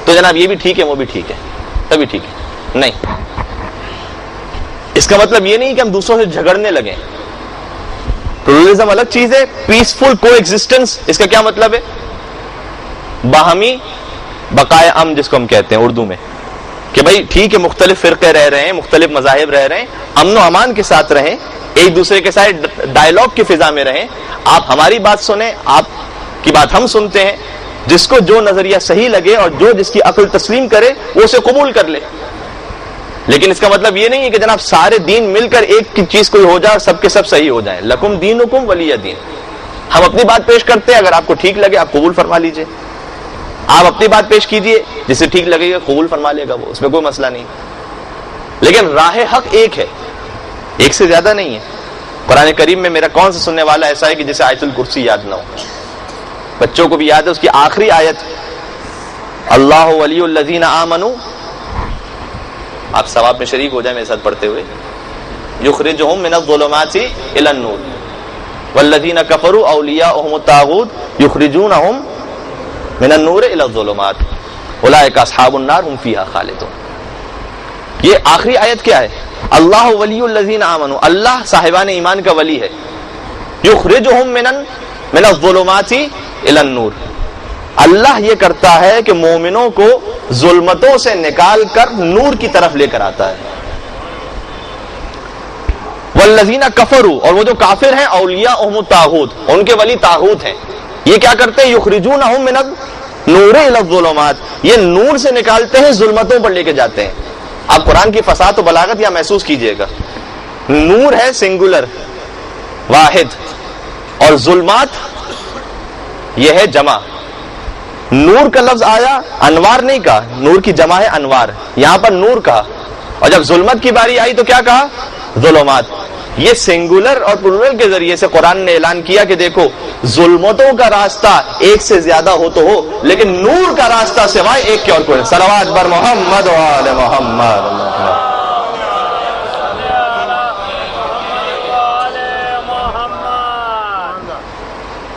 تو جناب یہ بھی ٹھیک ہے وہ بھی ٹھیک ہے, تبھی ٹھیک ہے. نہیں, اس کا مطلب یہ نہیں کہ ہم دوسروں سے جھگڑنے لگیں. پلورلزم الگ چیز ہے, پیسفل کو ایگزسٹنس اس کا کیا مطلب ہے؟ باہمی بقائے امن جس کو ہم کہتے ہیں اردو میں, کہ بھائی ٹھیک ہے مختلف فرقے رہ رہے ہیں, مختلف مذاہب رہ رہے ہیں, امن و امان کے ساتھ رہیں, ایک دوسرے کے ساتھ ڈائلاگ کی فضا میں رہیں. آپ ہماری بات سنیں, آپ کی بات ہم سنتے ہیں, جس کو جو نظریہ صحیح لگے اور جو جس کی عقل تسلیم کرے وہ اسے قبول کر لے. لیکن اس کا مطلب یہ نہیں ہے کہ جناب سارے دین مل کر ایک چیز کوئی ہو جائے اور سب کے سب صحیح ہو جائیں. لکم دینکم ولی دین. ہم اپنی بات پیش کرتے ہیں, اگر آپ کو ٹھیک لگے آپ قبول فرما لیجئے, آپ اپنی بات پیش کیجئے, جسے ٹھیک لگے گا قبول فرما لے گا وہ, اس میں کوئی مسئلہ نہیں. لیکن راہ حق ایک ہے, ایک سے زیادہ نہیں ہے. قرآن کریم میں میرا کون سا سننے والا ایسا ہے کہ جسے آیت الکرسی یاد نہ ہو؟ بچوں کو بھی یاد ہے, اس کی آخری آیت اللہ ولی الذین آمنوا, آپ ثواب میں شریک ہو جائیں میرے ساتھ پڑھتے ہوئے, یخرجہم من الظلمات الی النور والذین کفروا اولیاؤہم الطاغوت یخرجونہم من النور الی الظلمات اولئک اصحاب النار هم فیہا خالدون. یہ آخری آیت کیا ہے؟ اللہ ولی الذین آمنوا, اللہ صاحبان ایمان کا ولی ہے. یخرجہم من الظلمات الی النور, اللہ یہ کرتا ہے کہ مومنوں کو ظلمتوں سے نکال کر نور کی طرف لے کر آتا ہے. والذین کفروا, اور وہ جو کافر ہیں, اولیاءہم الطاغوت, ان کے ولی طاغوت ہیں. یہ کیا کرتے ہیں؟ یخرجونہم من النور الی الظلمات, یہ نور سے نکالتے ہیں ظلمتوں پر لے کے جاتے ہیں. آپ قرآن کی فصاحت و بلاغت یہاں محسوس کیجئے گا. نور ہے سنگولر واحد, اور ظلمات یہ ہے جمع. نور کا لفظ آیا, انوار نہیں کہا, نور کی جمع ہے انوار, یہاں پر نور کہا. اور جب ظلمت کی باری آئی تو کیا کہا؟ ظلمات. یہ سنگولر اور پلورل کے ذریعے سے قرآن نے اعلان کیا کہ دیکھو ظلمتوں کا راستہ ایک سے زیادہ ہو تو ہو, لیکن نور کا راستہ سوائے ایک کے اور کوئی. صلوات بر محمد و آل محمد.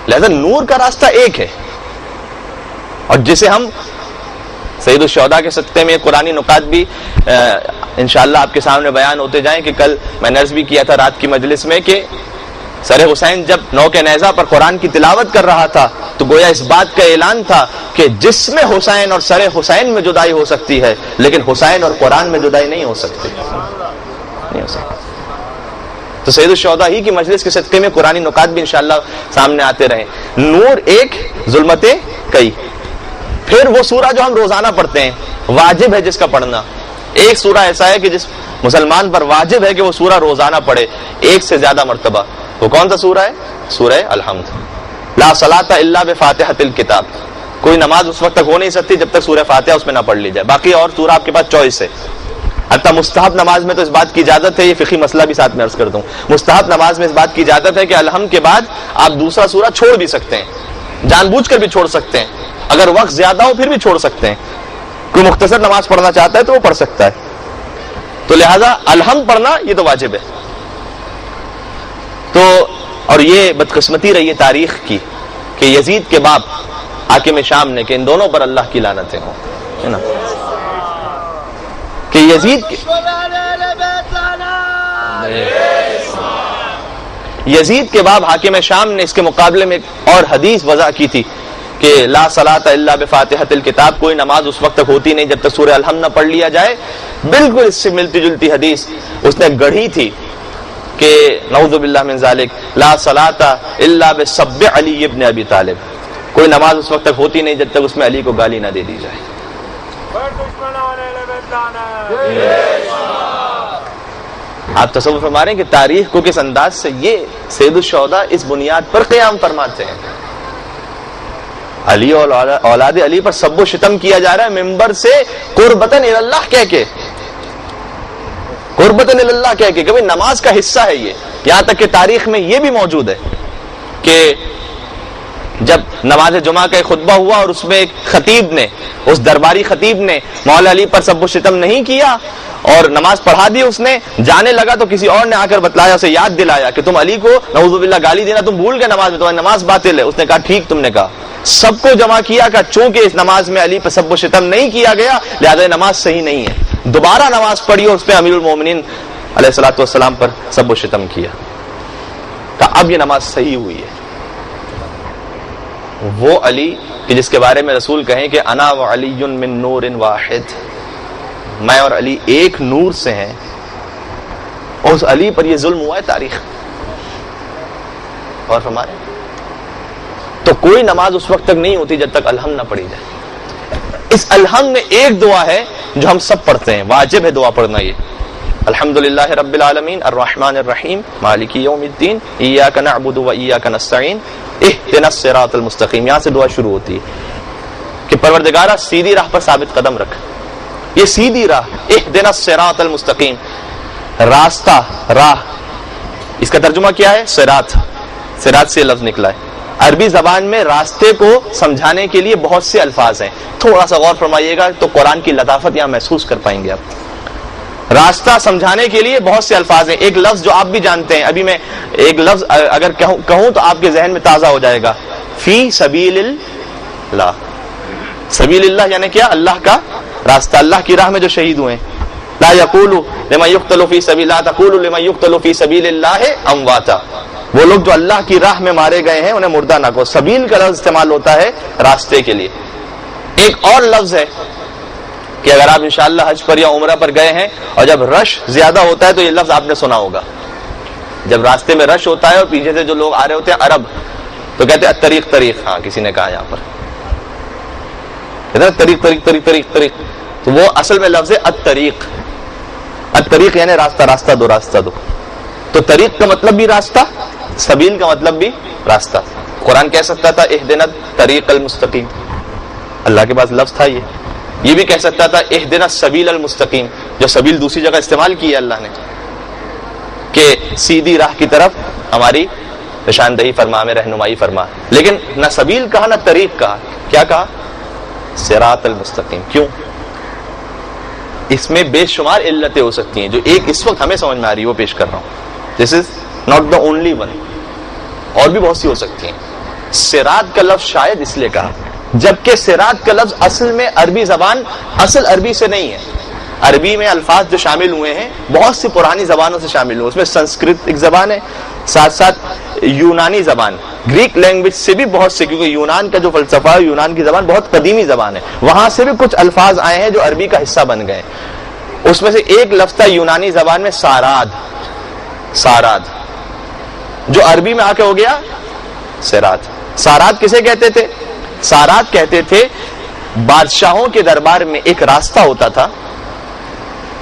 لہذا نور کا راستہ ایک ہے, اور جسے ہم سید الشہداء کے صدقے میں قرآنی نکات بھی انشاءاللہ آپ کے سامنے بیان ہوتے جائیں. کہ کل میں نے عرض بھی کیا تھا رات کی مجلس میں کہ سر حسین جب نو کے نیزہ پر قرآن کی تلاوت کر رہا تھا تو گویا اس بات کا اعلان تھا کہ جسم حسین اور سر حسین میں جدائی ہو سکتی ہے, لیکن حسین اور قرآن میں جدائی نہیں ہو سکتی. تو سید الشہداء ہی کی مجلس کے صدقے میں قرآنی نکات بھی انشاءاللہ سامنے آتے رہیں. نور ایک, ظلمتیں کئی. پھر وہ سورہ جو ہم روزانہ پڑھتے ہیں, واجب ہے جس کا پڑھنا. ایک سورہ ایسا ہے کہ جس مسلمان پر واجب ہے کہ وہ سورہ روزانہ پڑھے ایک سے زیادہ مرتبہ. وہ کون سا سورہ ہے؟ سورہ الحمد. لا صلاۃ الا بفاتحۃ الکتاب, کوئی نماز اس وقت تک ہو نہیں سکتی جب تک سورہ فاتحہ اس میں نہ پڑھ لی جائے. باقی اور سورہ آپ کے پاس چوائس ہے. حتیٰ مستحب نماز میں تو اس بات کی اجازت ہے, یہ فقہی مسئلہ بھی ساتھ میں عرض کر دوں, مستحب نماز میں اس بات کی اجازت ہے کہ الحمد کے بعد آپ دوسرا سورہ چھوڑ بھی سکتے ہیں, جان بوجھ کر بھی چھوڑ سکتے ہیں, اگر وقت زیادہ ہو پھر بھی چھوڑ سکتے ہیں. کوئی مختصر نماز پڑھنا چاہتا ہے تو وہ پڑھ سکتا ہے. تو لہذا الحمد پڑھنا یہ تو واجب ہے. تو اور یہ بدقسمتی رہی ہے تاریخ کی کہ یزید کے باپ حاکم شام نے, کہ ان دونوں پر اللہ کی لعنتیں ہوں, ہے نا, کہ یزید کے باپ حاکم شام نے اس کے مقابلے میں ایک اور حدیث وضع کی تھی کہ لا صلاۃ الا بفاتحۃ الکتاب, کوئی نماز اس وقت تک ہوتی نہیں جب تک سورہ الحمد نہ پڑھ لیا جائے. بالکل اس سے ملتی جلتی حدیث اس نے گڑھی تھی کہ نعوذ باللہ من ذالک, لا صلاۃ الا بسب علی ابن ابی طالب, کوئی نماز اس وقت تک ہوتی نہیں جب تک اس میں علی کو گالی نہ دے دی جائے. آپ تصور فرما رہے ہیں کہ تاریخ کو کس انداز سے یہ سید الشہداء اس بنیاد پر قیام فرماتے ہیں. علی اور اولاد علی پر سب و شتم کیا جا رہا ہے ممبر سے قربتاً اللہ کہہ کے، قربتاً اللہ کہہ کے، کبھی نماز کا حصہ ہے یہ. یہاں تک کہ تاریخ میں یہ بھی موجود ہے کہ جب نماز جمعہ کا ایک خطبہ ہوا اور اس میں ایک خطیب نے، اس درباری خطیب نے مولا علی پر سب و شتم نہیں کیا اور نماز پڑھا دی، اس نے جانے لگا تو کسی اور نے آ کر بتلایا، اسے یاد دلایا کہ تم علی کو نعوذ باللہ گالی دینا تم بھول گئے نماز میں، تمہاری نماز باطل ہے. اس نے کہا ٹھیک تم نے کہا. سب کو جمع کیا کہ چونکہ اس نماز میں علی پر سب و شتم نہیں کیا گیا لہذا نماز صحیح نہیں ہے. دوبارہ نماز پڑھی اور اس پہ امیر المومنین علیہ الصلوۃ والسلام پر سب و شتم کیا. کہ اب یہ نماز صحیح ہوئی ہے. وہ علی کہ جس کے بارے میں رسول کہیں کہ انا وعلی من نور واحد، میں اور علی ایک نور سے ہیں، اور اس علی پر یہ ظلم ہوا ہے تاریخ. اور ہمارے تو کوئی نماز اس وقت تک نہیں ہوتی جب تک الحمد نہ پڑھی جائے. اس الحمد میں ایک دعا ہے جو ہم سب پڑھتے ہیں، واجب ہے دعا پڑھنا. یہ الحمدللہ رب العالمین الرحمن الرحیم مالک یوم الدین ایاک نعبد و ایاک نستعین اہدنا الصراط المستقیم. یہاں سے دعا شروع ہوتی ہے کہ پروردگارا سیدھی راہ پر ثابت قدم رکھ. یہ سیدھی راہ، اہدنا الصراط المستقیم، راستہ، راہ. اس کا ترجمہ کیا ہے؟ صراط. صراط سے لفظ نکلا ہے. عربی زبان میں راستے کو سمجھانے کے لیے بہت سے الفاظ ہیں. تھوڑا سا غور فرمائیے گا تو قرآن کی لطافت یہاں محسوس کر پائیں گے آپ. راستہ سمجھانے کے لیے بہت سے الفاظ ہیں. ایک لفظ جو آپ بھی جانتے ہیں، ابھی میں ایک لفظ اگر کہوں تو آپ کے ذہن میں تازہ ہو جائے گا، فی سبیل اللہ. سبیل اللہ یعنی کیا؟ اللہ کا راستہ، اللہ کی راہ میں جو شہید ہوئے. لا یقولوا لمن یقتل فی سبیل اللہ تقولوا لمن یقتل فی سبیل اللہ امواتا. وہ لوگ جو اللہ کی راہ میں مارے گئے ہیں انہیں مردہ نہ کہو. سبیل کا لفظ استعمال ہوتا ہے راستے کے لیے. ایک اور لفظ ہے کہ اگر آپ انشاءاللہ حج پر یا عمرہ پر گئے ہیں اور جب رش زیادہ ہوتا ہے تو یہ لفظ آپ نے سنا ہوگا. جب راستے میں رش ہوتا ہے اور پیچھے سے جو لوگ آ رہے ہوتے ہیں عرب، تو کہتے ہیں الطریق طریق. ہاں کسی نے کہا یہاں پر کہتے ہیں طریق طریق طریق طریق طریق، تو وہ اصل میں لفظ ہے الطریق. الطریق یعنی راستہ، راستہ دو، راستہ دو. تو طریق کا مطلب بھی راستہ، سبیل کا مطلب بھی راستہ. قرآن کہہ سکتا تھا اہدنا الطریق المستقیم، اللہ کے پاس لفظ تھا. یہ بھی کہہ سکتا تھا اہدنا السبیل المستقیم، جو سبیل دوسری جگہ استعمال کی ہے اللہ نے کہ سیدھی راہ کی طرف ہماری نشاندہی فرما، ہمیں رہنمائی فرما. لیکن نہ سبیل کہا نہ طریق کہا. کیا کہا؟ صراط المستقیم. کیوں؟ اس میں بے شمار علتیں ہو سکتی ہیں جو ایک اس وقت ہمیں سمجھ میں آ رہی ہے وہ پیش کر رہا ہوں. This is not the only one, اور بھی بہت سی ہو سکتی ہیں. صراط کا لفظ شاید اس لیے کہا جبکہ صراط کا لفظ اصل میں عربی زبان اصل عربی سے نہیں ہے. عربی میں الفاظ جو شامل ہوئے ہیں بہت سی پرانی زبانوں سے شامل ہوئے. اس میں سنسکرت ایک زبان ہے، ساتھ ساتھ یونانی زبان، گریک لینگویج سے بھی بہت سے، کیونکہ یونان کا جو فلسفہ ہے، یونان کی زبان بہت قدیمی زبان ہے، وہاں سے بھی کچھ الفاظ آئے ہیں جو عربی کا حصہ بن گئے. اس میں سے ایک لفظ تھا یونانی زبان میں ساراد. ساراد جو عربی میں آ کے ہو گیا صراط. ساراد کسے کہتے تھے؟ سارات کہتے تھے بادشاہوں کے دربار میں ایک راستہ ہوتا تھا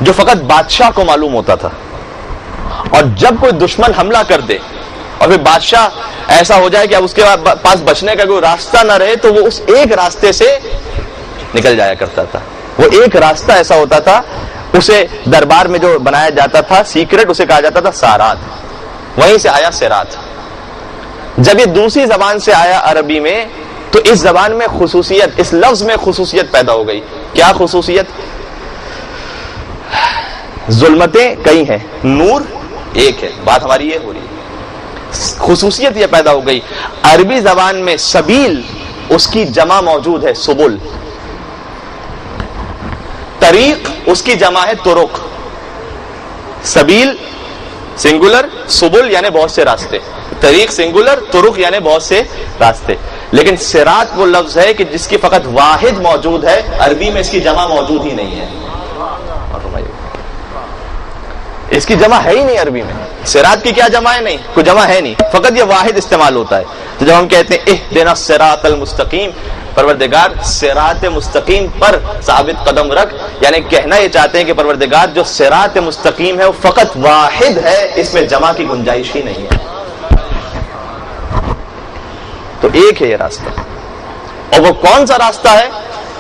جو فقط بادشاہ کو معلوم ہوتا تھا، اور جب کوئی دشمن حملہ کر دے اور پھر بادشاہ ایسا ہو جائے کہ اب اس کے پاس بچنے کا کوئی راستہ نہ رہے تو وہ اس ایک راستے سے نکل جایا کرتا تھا. وہ ایک راستہ ایسا ہوتا تھا، اسے دربار میں جو بنایا جاتا تھا سیکرٹ، اسے کہا جاتا تھا سارات. وہیں سے آیا صراط. جب یہ دوسری زبان سے آیا عربی میں تو اس زبان میں خصوصیت، اس لفظ میں خصوصیت پیدا ہو گئی. کیا خصوصیت؟ ظلمتیں کئی ہیں، نور ایک ہے. بات ہماری یہ ہو رہی ہے. خصوصیت یہ پیدا ہو گئی عربی زبان میں سبیل اس کی جمع موجود ہے سبل. طریق اس کی جمع ہے طرق. سبیل سنگولر، سبل یعنی بہت سے راستے. طریق سنگولر، طرق یعنی بہت سے راستے. لیکن صراط وہ لفظ ہے کہ جس کی فقط واحد موجود ہے، عربی میں اس کی جمع موجود ہی نہیں ہے. اس کی جمع ہے ہی نہیں عربی میں. صراط کی کیا جمع ہے؟ نہیں، کوئی جمع ہے نہیں، فقط یہ واحد استعمال ہوتا ہے. تو جب ہم کہتے ہیں اہدنا الصراط المستقیم، پروردگار صراط مستقیم پر ثابت قدم رکھ، یعنی کہنا یہ چاہتے ہیں کہ پروردگار جو صراط مستقیم ہے وہ فقط واحد ہے، اس میں جمع کی گنجائش ہی نہیں ہے. تو ایک ہے یہ راستہ. اور وہ کون سا راستہ ہے؟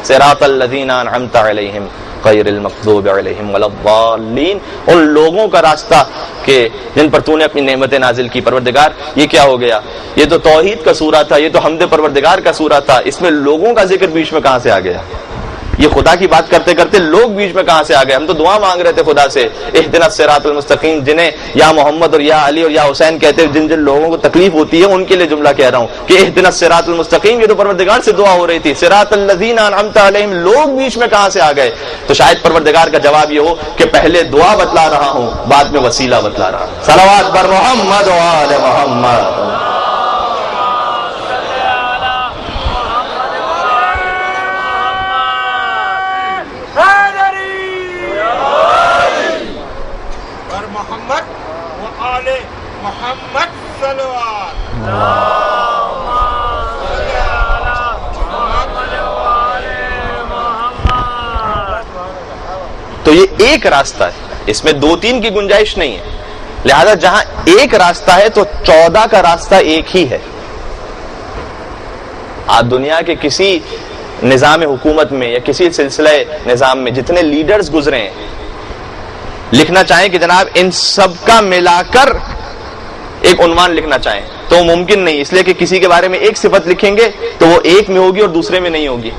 صراط الذین انعمت علیہم غیر المغضوب علیہم ولا الضالین، ان لوگوں کا راستہ کہ جن پر تو نے اپنی نعمتیں نازل کی۔ پروردگار یہ کیا ہو گیا؟ یہ تو توحید کا سورہ تھا، یہ تو حمد پروردگار کا سورہ تھا، اس میں لوگوں کا ذکر بیچ میں کہاں سے آ گیا؟ یہ خدا کی بات کرتے کرتے لوگ بیچ میں کہاں سے آ گئے؟ ہم تو دعا مانگ رہے تھے خدا سے، اہدنا الصراط المستقیم، جنہیں یا محمد اور یا علی اور یا حسین کہتے ہیں، جن جن لوگوں کو تکلیف ہوتی ہے ان کے لیے جملہ کہہ رہا ہوں کہ اہدنا الصراط المستقیم، یہ تو پروردگار سے دعا ہو رہی تھی، صراط الذین انعمت علیہم، لوگ بیچ میں کہاں سے آ گئے؟ تو شاید پروردگار کا جواب یہ ہو کہ پہلے دعا بتلا رہا ہوں، بعد میں وسیلہ بتلا رہا ہوں۔ صلوات بر محمد و آل محمد۔ تو یہ ایک راستہ ہے، اس میں دو تین کی گنجائش نہیں ہے، لہذا جہاں ایک راستہ ہے تو 14 کا راستہ ایک ہی ہے۔ آپ دنیا کے کسی نظام حکومت میں یا کسی سلسلہ نظام میں جتنے لیڈرز گزرے ہیں، لکھنا چاہیں کہ جناب ان سب کا ملا کر ایک عنوان لکھنا چاہیں تو ممکن نہیں، اس لیے کہ کسی کے بارے میں ایک صفت لکھیں گے تو وہ ایک میں ہوگی اور دوسرے میں نہیں ہوگی،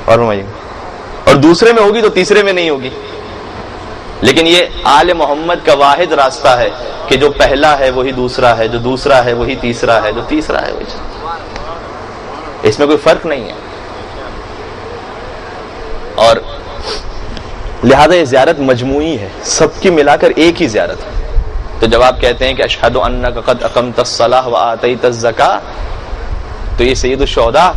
اور دوسرے میں ہوگی تو تیسرے میں نہیں ہوگی۔ لیکن یہ آل محمد کا واحد راستہ ہے کہ جو پہلا ہے وہی دوسرا ہے، جو دوسرا ہے وہی تیسرا ہے، جو تیسرا ہے وہی، اس میں کوئی فرق نہیں ہے۔ اور لہذا یہ زیارت مجموعی ہے، سب کی ملا کر ایک ہی زیارت ہے۔ تو جب آپ کہتے ہیں کہ اشہد انک قد اقمت الصلاۃ وآتیت الزکاۃ، تو یہ سید الشہداء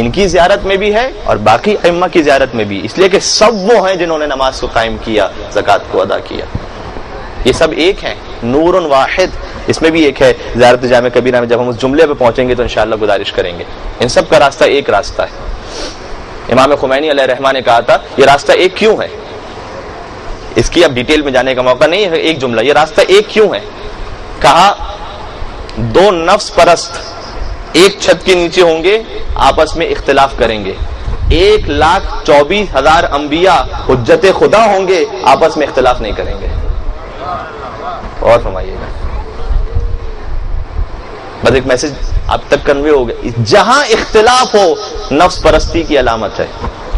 ان کی زیارت میں بھی ہے اور باقی ائمہ کی زیارت میں بھی، اس لیے کہ سب وہ ہیں جنہوں نے نماز کو قائم کیا، زکوٰۃ کو ادا کیا، یہ سب ایک ہیں، نور واحد۔ اس میں بھی ایک ہے زیارت جامع کبیرہ میں، جب ہم اس جملے پہ پہنچیں گے تو انشاءاللہ گزارش کریں گے۔ ان سب کا راستہ ایک راستہ ہے۔ امام خمینی علیہ الرحمہ نے کہا تھا یہ راستہ ایک کیوں ہے؟ اس کی اب ڈیٹیل میں جانے کا موقع نہیں ہے، ایک جملہ، یہ راستہ ایک کیوں ہے؟ کہا دو نفس پرست ایک چھت کے نیچے ہوں گے، آپس میں اختلاف کریں گے، 1,24,000 انبیاء حجت خدا ہوں گے، آپس میں اختلاف نہیں کریں گے۔ اور فرمائیے گا، بس ایک میسج اب تک کنوے ہو گیا، جہاں اختلاف ہو نفس پرستی کی علامت ہے،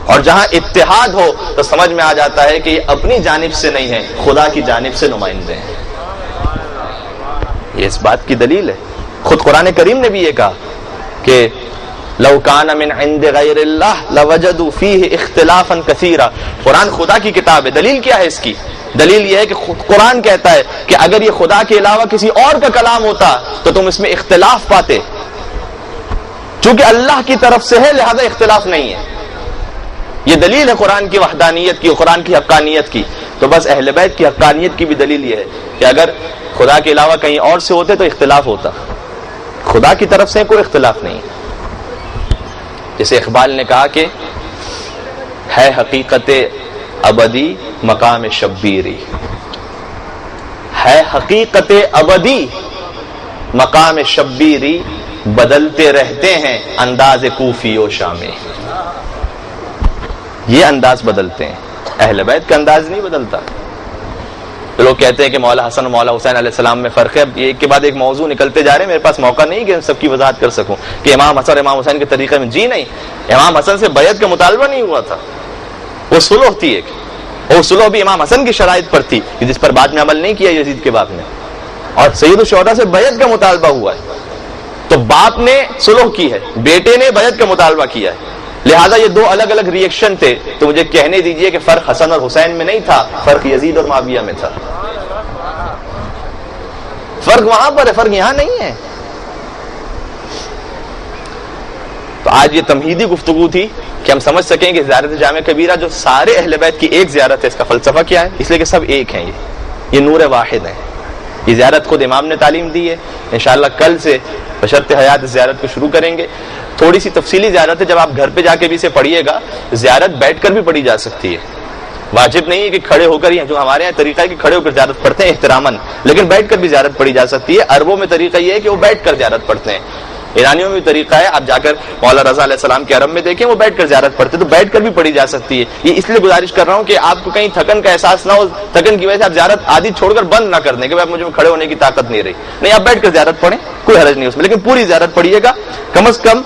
اور جہاں اتحاد ہو تو سمجھ میں آ جاتا ہے کہ یہ اپنی جانب سے نہیں ہے، خدا کی جانب سے نمائندے ہیں۔ یہ اس بات کی دلیل ہے، خود قرآن کریم نے بھی یہ کہا کہ لو کان من عند غیر اللہ لوجدوا فیہ اختلافا کثیرا۔ قرآن خدا کی کتاب ہے، دلیل کیا ہے اس کی؟ دلیل یہ ہے کہ قرآن کہتا ہے کہ اگر یہ خدا کے علاوہ کسی اور کا کلام ہوتا تو تم اس میں اختلاف پاتے، چونکہ اللہ کی طرف سے ہے لہذا اختلاف نہیں ہے۔ یہ دلیل ہے قرآن کی وحدانیت کی، قرآن کی حقانیت کی۔ تو بس اہل بیت کی حقانیت کی بھی دلیل یہ ہے کہ اگر خدا کے علاوہ کہیں اور سے ہوتے تو اختلاف ہوتا، خدا کی طرف سے کوئی اختلاف نہیں۔ جیسے اقبال نے کہا کہ ہے حقیقت ابدی مقام شبیری، ہے حقیقت ابدی مقام شبیری، بدلتے رہتے ہیں انداز کوفی و شامی۔ یہ انداز بدلتے ہیں، اہل بیت کا انداز نہیں بدلتا۔ لوگ کہتے ہیں کہ مولا حسن و مولا حسین علیہ السلام میں فرق ہے، اب ایک کے بعد ایک موضوع نکلتے جا رہے ہیں، میرے پاس موقع نہیں کہ سب کی وضاحت کر سکوں کہ امام حسن اور امام حسین کے طریقے میں، جی نہیں، امام حسن سے بیعت کا مطالبہ نہیں ہوا تھا، وہ صلح تھی ایک، وہ صلح بھی امام حسن کی شرائط پر تھی جس پر بعد میں عمل نہیں کیا یزید کے باپ نے، اور سید الشہداء سے بیعت کا مطالبہ ہوا ہے، تو باپ نے صلح کی ہے، بیٹے نے بیعت کا مطالبہ کیا ہے، لہذا یہ دو الگ الگ ریئیکشن تھے۔ تو مجھے کہنے دیجئے کہ فرق حسن اور حسین میں نہیں تھا، فرق یزید اور معاویہ میں تھا، فرق وہاں پر ہے، فرق یہاں نہیں ہے۔ تو آج یہ تمہیدی گفتگو تھی کہ ہم سمجھ سکیں کہ زیارت جامع کبیرہ جو سارے اہل بیت کی ایک زیارت ہے، اس کا فلسفہ کیا ہے؟ اس لیے کہ سب ایک ہیں، یہ نور واحد ہیں۔ یہ زیارت خود امام نے تعلیم دی ہے، انشاءاللہ کل سے بشرط حیات اس زیارت کو شروع کریں گے۔ تھوڑی سی تفصیلی زیارت ہے، جب آپ گھر پہ جا کے بھی اسے پڑھیے گا، زیارت بیٹھ کر بھی پڑھی جا سکتی ہے، واجب نہیں ہے کہ کھڑے ہو کر ہی، جو ہمارے یہاں طریقہ ہے کہ کھڑے ہو کر زیارت پڑھتے ہیں احتراماً، لیکن بیٹھ کر بھی زیارت پڑھی جا سکتی ہے۔ عربوں میں طریقہ یہ ہے کہ وہ بیٹھ کر زیارت پڑھتے ہیں، ایرانیوں میں بھی طریقہ ہے, آپ جا کر مولا رضا علیہ السلام کے حرم میں دیکھیں, وہ بیٹھ کر زیارت پڑھتے, تو بیٹھ کر بھی پڑھی جا سکتی ہے. یہ اس لیے گزارش کر رہا ہوں کہ آپ کو کہیں تھکن کا احساس نہ ہو, تھکن کی وجہ سے آپ زیارت آدھی چھوڑ کر بند نہ کر دیں کہ مجھے کھڑے ہونے کی طاقت نہیں رہی. نہیں, آپ بیٹھ کر زیارت پڑھیں, کوئی حرج نہیں اس میں, لیکن پوری زیارت پڑھیے گا. کم از کم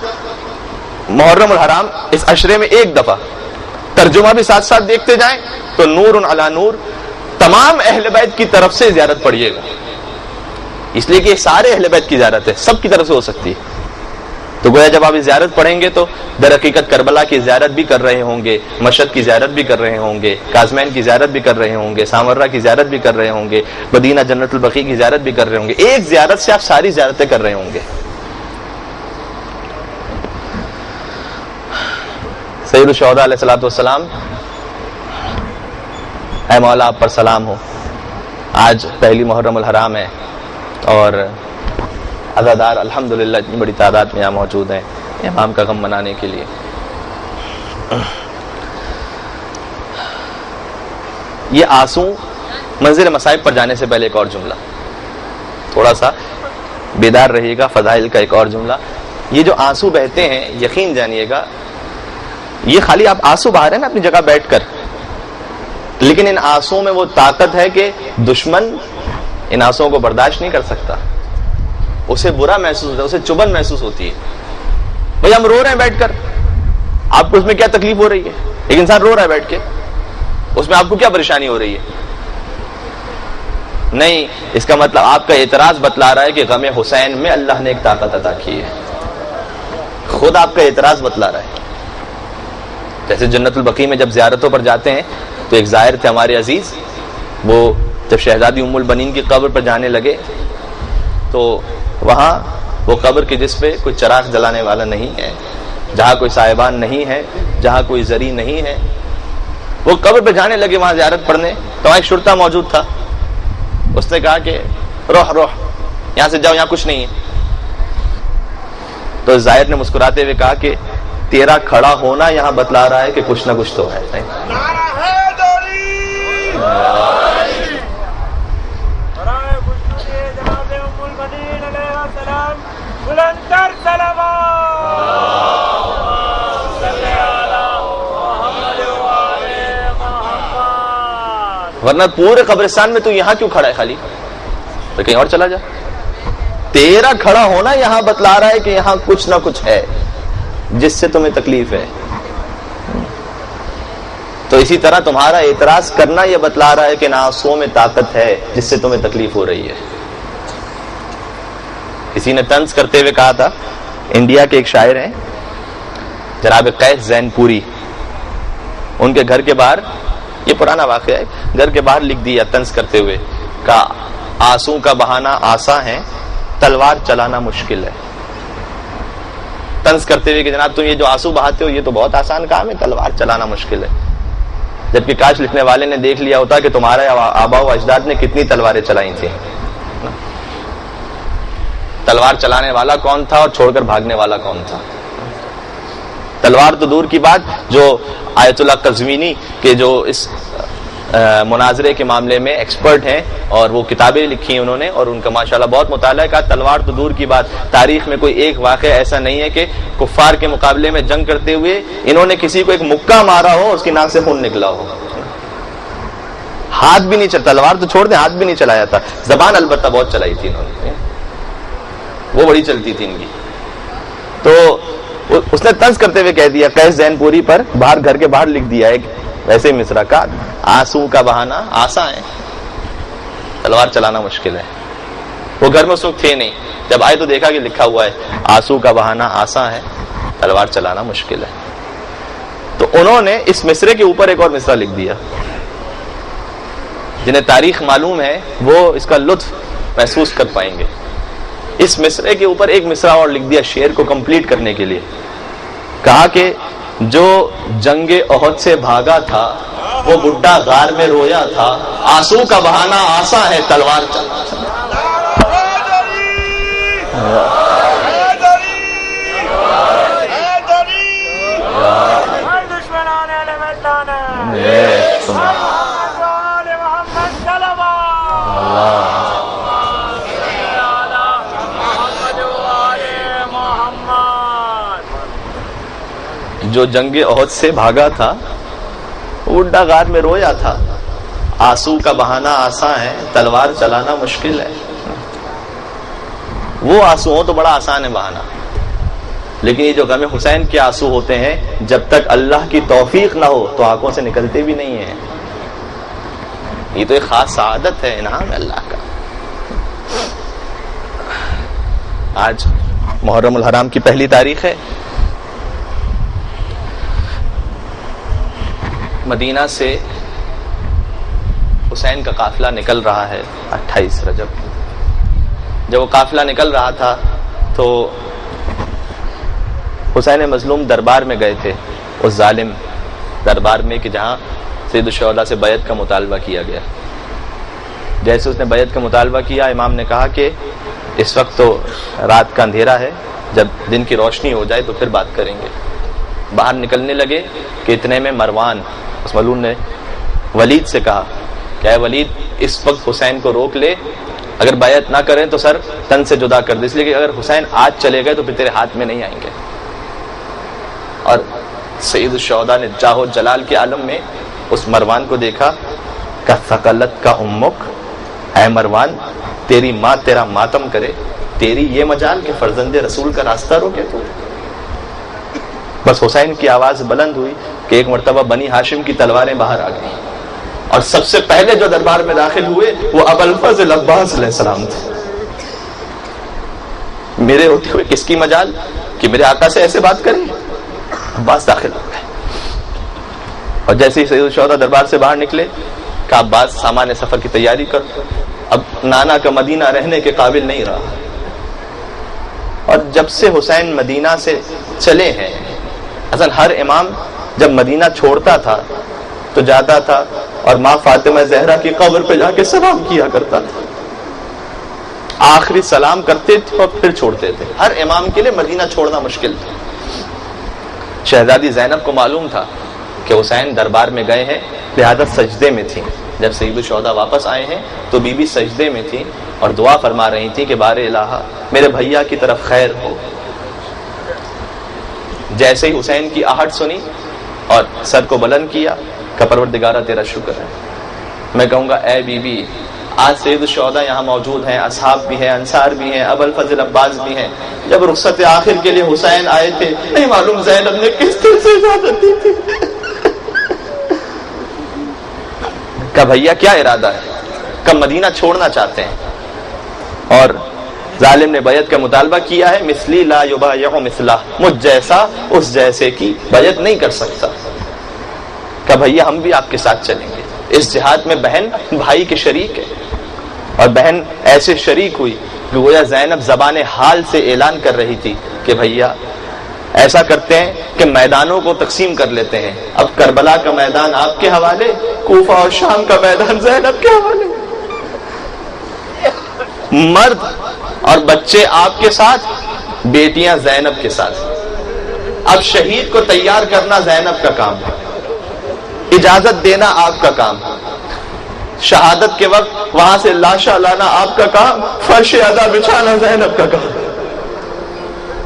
محرم الحرام اس عشرے میں ایک دفعہ ترجمہ بھی ساتھ ساتھ دیکھتے جائیں تو نور علی نور تمام اہل بیت کی طرف سے زیارت پڑھیے گا, اس لیے کہ یہ سارے اہل بیت کی زیارت ہے, سب کی طرف سے ہو سکتی ہے. تو گویا جب آپ یہ زیارت پڑھیں گے تو در حقیقت کربلا کی زیارت بھی کر رہے ہوں گے, مشہد کی زیارت بھی کر رہے ہوں گے, کاظمین کی زیارت بھی کر رہے ہوں گے, سامرہ کی زیارت بھی کر رہے ہوں گے, مدینہ جنت البقیع کی زیارت بھی کر رہے ہوں گے. ایک زیارت سے آپ ساری زیارتیں کر رہے ہوں گے. سید الشہداء علیہ الصلوۃ والسلام, اے مولا آپ پر سلام ہو, آج پہلی محرم الحرام ہے اور عزادار الحمدللہ اتنی بڑی تعداد میں یہاں موجود ہیں امام کا غم منانے کے لیے. یہ آنسو منزل مصائب پر جانے سے پہلے ایک اور جملہ, تھوڑا سا بیدار رہیے گا. فضائل کا ایک اور جملہ, یہ جو آنسو بہتے ہیں یقین جانیے گا یہ خالی آپ آنسو بہا رہے ہیں نا اپنی جگہ بیٹھ کر, لیکن ان آنسوؤں میں وہ طاقت ہے کہ دشمن ان آنسوؤں کو برداشت نہیں کر سکتا, اسے برا محسوس ہوتا ہے, اسے چبھن محسوس ہوتی ہے. بھئی ہم رو رہے ہیں بیٹھ کر, آپ کو اس میں کیا تکلیف ہو رہی ہے؟ ایک انسان رو رہا ہے بیٹھ کے, اس میں آپ کو کیا پریشانی ہو رہی ہے؟ نہیں, اس کا مطلب آپ کا اعتراض بتلا رہا ہے کہ غم حسین میں اللہ نے ایک طاقت عطا کی ہے, خود آپ کا اعتراض بتلا رہا ہے. جیسے جنت البقیع میں جب زیارتوں پر جاتے ہیں تو ایک زائر تھے ہمارے عزیز, وہ جب شہزادی ام البنین کی قبر پر جانے لگے تو وہاں وہ قبر کے جس پہ کوئی چراغ جلانے والا نہیں ہے, جہاں کوئی سائبان نہیں ہے, جہاں کوئی زری نہیں ہے, وہ قبر پہ جانے لگے وہاں زیارت پڑھنے, تو وہاں ایک شرطا موجود تھا. اس نے کہا کہ روح روح, یہاں سے جاؤ, یہاں کچھ نہیں ہے. تو زائر نے مسکراتے ہوئے کہا کہ تیرا کھڑا ہونا یہاں بتلا رہا ہے کہ کچھ نہ کچھ تو ہے. ورنہ پورے قبرستان میں تو یہاں کیوں کھڑا ہے خالی, تو کہیں اور چلا جا. تیرا کھڑا ہونا یہاں بتلا رہا ہے کہ یہاں کچھ نہ کچھ ہے جس سے تمہیں تکلیف ہے. تو اسی طرح تمہارا اعتراض کرنا یہ بتلا رہا ہے کہ آنسوؤں میں طاقت ہے جس سے تمہیں تکلیف ہو رہی ہے. کسی نے طنز کرتے ہوئے کہا تھا, انڈیا کے ایک شاعر ہیں جناب قیس زین پوری, ان کے گھر کے باہر, یہ پرانا واقعہ ہے, گھر کے باہر لکھ دیا طنز کرتے ہوئے, کہا آنسو کا بہانا آسان ہے, تلوار چلانا مشکل ہے. طنز کرتے ہوئے کہ جناب تم یہ جو آنسو بہاتے ہو یہ تو بہت آسان کام ہے, تلوار چلانا مشکل ہے. جبکہ کاش لکھنے والے نے دیکھ لیا ہوتا کہ تمہارے آبا و اجداد نے کتنی تلواریں چلائی تھیں. تلوار چلانے والا کون تھا اور چھوڑ کر بھاگنے والا کون تھا؟ تلوار تو دور کی بات, جو آیت اللہ قزوینی کے جو اس مناظرے کے معاملے میں ایکسپرٹ ہیں اور وہ کتابیں لکھی ہیں انہوں نے, اور ان کا ماشاءاللہ بہت مطالعہ ہے, کہا تلوار تو دور کی بات, تاریخ میں کوئی ایک واقعہ ایسا نہیں ہے کہ کفار کے مقابلے میں جنگ کرتے ہوئے انہوں نے کسی کو ایک مکہ مارا ہو, اس کی ناک سے خون نکلا ہو. ہاتھ بھی نہیں چلتا, تلوار تو چھوڑ دیں, ہاتھ بھی نہیں چلایا تھا, زبان البتہ بہت چلائی تھی انہوں نے, وہ بڑی چلتی تھی ان کی. تو اس نے طنز کرتے ہوئے کہہ دیا, قیس زین پوری پر باہر, گھر کے باہر لکھ دیا ایک ویسے مصرع کا, آنسو کا بہانا آسان ہے, تلوار چلانا مشکل ہے. وہ گھر میں اس وقت تھے نہیں, جب آئے تو دیکھا کہ لکھا ہوا ہے آنسو کا بہانا آسان ہے, تلوار چلانا مشکل ہے. تو انہوں نے اس مصرے کے اوپر ایک اور مصرع لکھ دیا. جنہیں تاریخ معلوم ہے وہ اس کا لطف محسوس کر پائیں گے. اس مصرے کے اوپر ایک مصرع اور لکھ دیا شعر کو کمپلیٹ کرنے کے لیے. کہا کہ جو جنگ احد سے بھاگا تھا وہ بڈھا غار میں رویا تھا, آنسو کا بہانا آسان ہے, تلوار چلانا. جو جنگ احد سے بھاگا تھا بڈھا غار میں رویا تھا. آنسو کا بہانا آسان ہے, تلوار چلانا مشکل ہے. وہ آنسو ہو تو بڑا آسان ہے بہانا, لیکن یہ جو غم حسین کے آنسو ہوتے ہیں جب تک اللہ کی توفیق نہ ہو تو آنکھوں سے نکلتے بھی نہیں ہیں. یہ تو ایک خاص سعادت ہے, انعام ہے اللہ کا. آج محرم الحرام کی پہلی تاریخ ہے. مدینہ سے حسین کا قافلہ نکل رہا ہے 28 رجب. جب وہ قافلہ نکل رہا تھا تو حسین مظلوم دربار میں گئے تھے, اس ظالم دربار میں کہ جہاں سید الشہداء سے بیعت کا مطالبہ کیا گیا. جیسے اس نے بیعت کا مطالبہ کیا, امام نے کہا کہ اس وقت تو رات کا اندھیرا ہے, جب دن کی روشنی ہو جائے تو پھر بات کریں گے. باہر نکلنے لگے کہ اتنے میں مروان اس ملعون نے ولید سے کہا کہ اے ولید, اس وقت حسین کو روک لے, اگر بیعت نہ کریں تو سر تن سے جدا کر دے, اس لیے کہ اگر حسین آج چلے گئے تو پھر تیرے ہاتھ میں نہیں آئیں گے. اور سید الشہداء نے جاہ و جلال کے عالم میں اس مروان کو دیکھا کہ ثقلت کا امک, اے مروان تیری ماں تیرا ماتم کرے, تیری یہ مجال کہ فرزند رسول کا راستہ روکے تو. بس حسین کی آواز بلند ہوئی کہ ایک مرتبہ بنی ہاشم کی تلواریں باہر آ گئیں, اور سب سے پہلے جو دربار میں داخل ہوئے وہ ابوالفضل عباس علیہ السلام تھے. میرے ہوتے ہوئے کس کی مجال کہ میرے آقا سے ایسے بات کریں. عباس داخل ہو گئے, اور جیسے ہی سید الشہداء دربار سے باہر نکلے کہ عباس سامان سفر کی تیاری کر, اب نانا کا مدینہ رہنے کے قابل نہیں رہا. اور جب سے حسین مدینہ سے چلے ہیں, اصل ہر امام جب مدینہ چھوڑتا تھا تو جاتا تھا اور ماں فاطمہ زہرا کی قبر پہ جا کے سلام کیا کرتا تھا. آخری سلام کرتے تھے اور پھر چھوڑتے تھے. ہر امام کے لیے مدینہ چھوڑنا مشکل تھا. شہزادی زینب کو معلوم تھا کہ حسین دربار میں گئے ہیں, لہذا سجدے میں تھیں. جب سید الشہداء واپس آئے ہیں تو بی بی سجدے میں تھیں اور دعا فرما رہی تھیں کہ بار الہ میرے بھیا کی طرف خیر ہو. جیسے ہی حسین کی آہٹ سنی اور سر کو بلند کیا کہ پروردگارہ تیرا شکر ہے. میں کہوں گا اے بی بی, آج سید الشہداء یہاں موجود ہیں, اصحاب بھی ہیں, انصار بھی ہیں, ابوالفضل عباس بھی ہیں. جب رخصت آخر کے لیے حسین آئے تھے, نہیں معلوم زینب نے کس طرح سے اجازت دی تھی. کہ بھیا کیا ارادہ ہے, کب مدینہ چھوڑنا چاہتے ہیں؟ اور ظالم نے بیعت کا مطالبہ کیا ہے, مثلی لا یبایع مثلہ, مجھ جیسا اس جیسے کی بیعت نہیں کر سکتا. کہ بھیا ہم بھی آپ کے ساتھ چلیں گے. اس جہاد میں بہن بھائی کے شریک ہے, اور بہن ایسے شریک ہوئی کہ گویا زینب زبان حال سے اعلان کر رہی تھی کہ بھیا ایسا کرتے ہیں کہ میدانوں کو تقسیم کر لیتے ہیں. اب کربلا کا میدان آپ کے حوالے, کوفہ اور شام کا میدان زینب کے حوالے. مرد اور بچے آپ کے ساتھ, بیٹیاں زینب کے ساتھ. اب شہید کو تیار کرنا زینب کا کام ہے, اجازت دینا آپ کا کام, شہادت کے وقت وہاں سے لاشا لانا آپ کا کام, فرش ادا بچھانا زینب کا کام.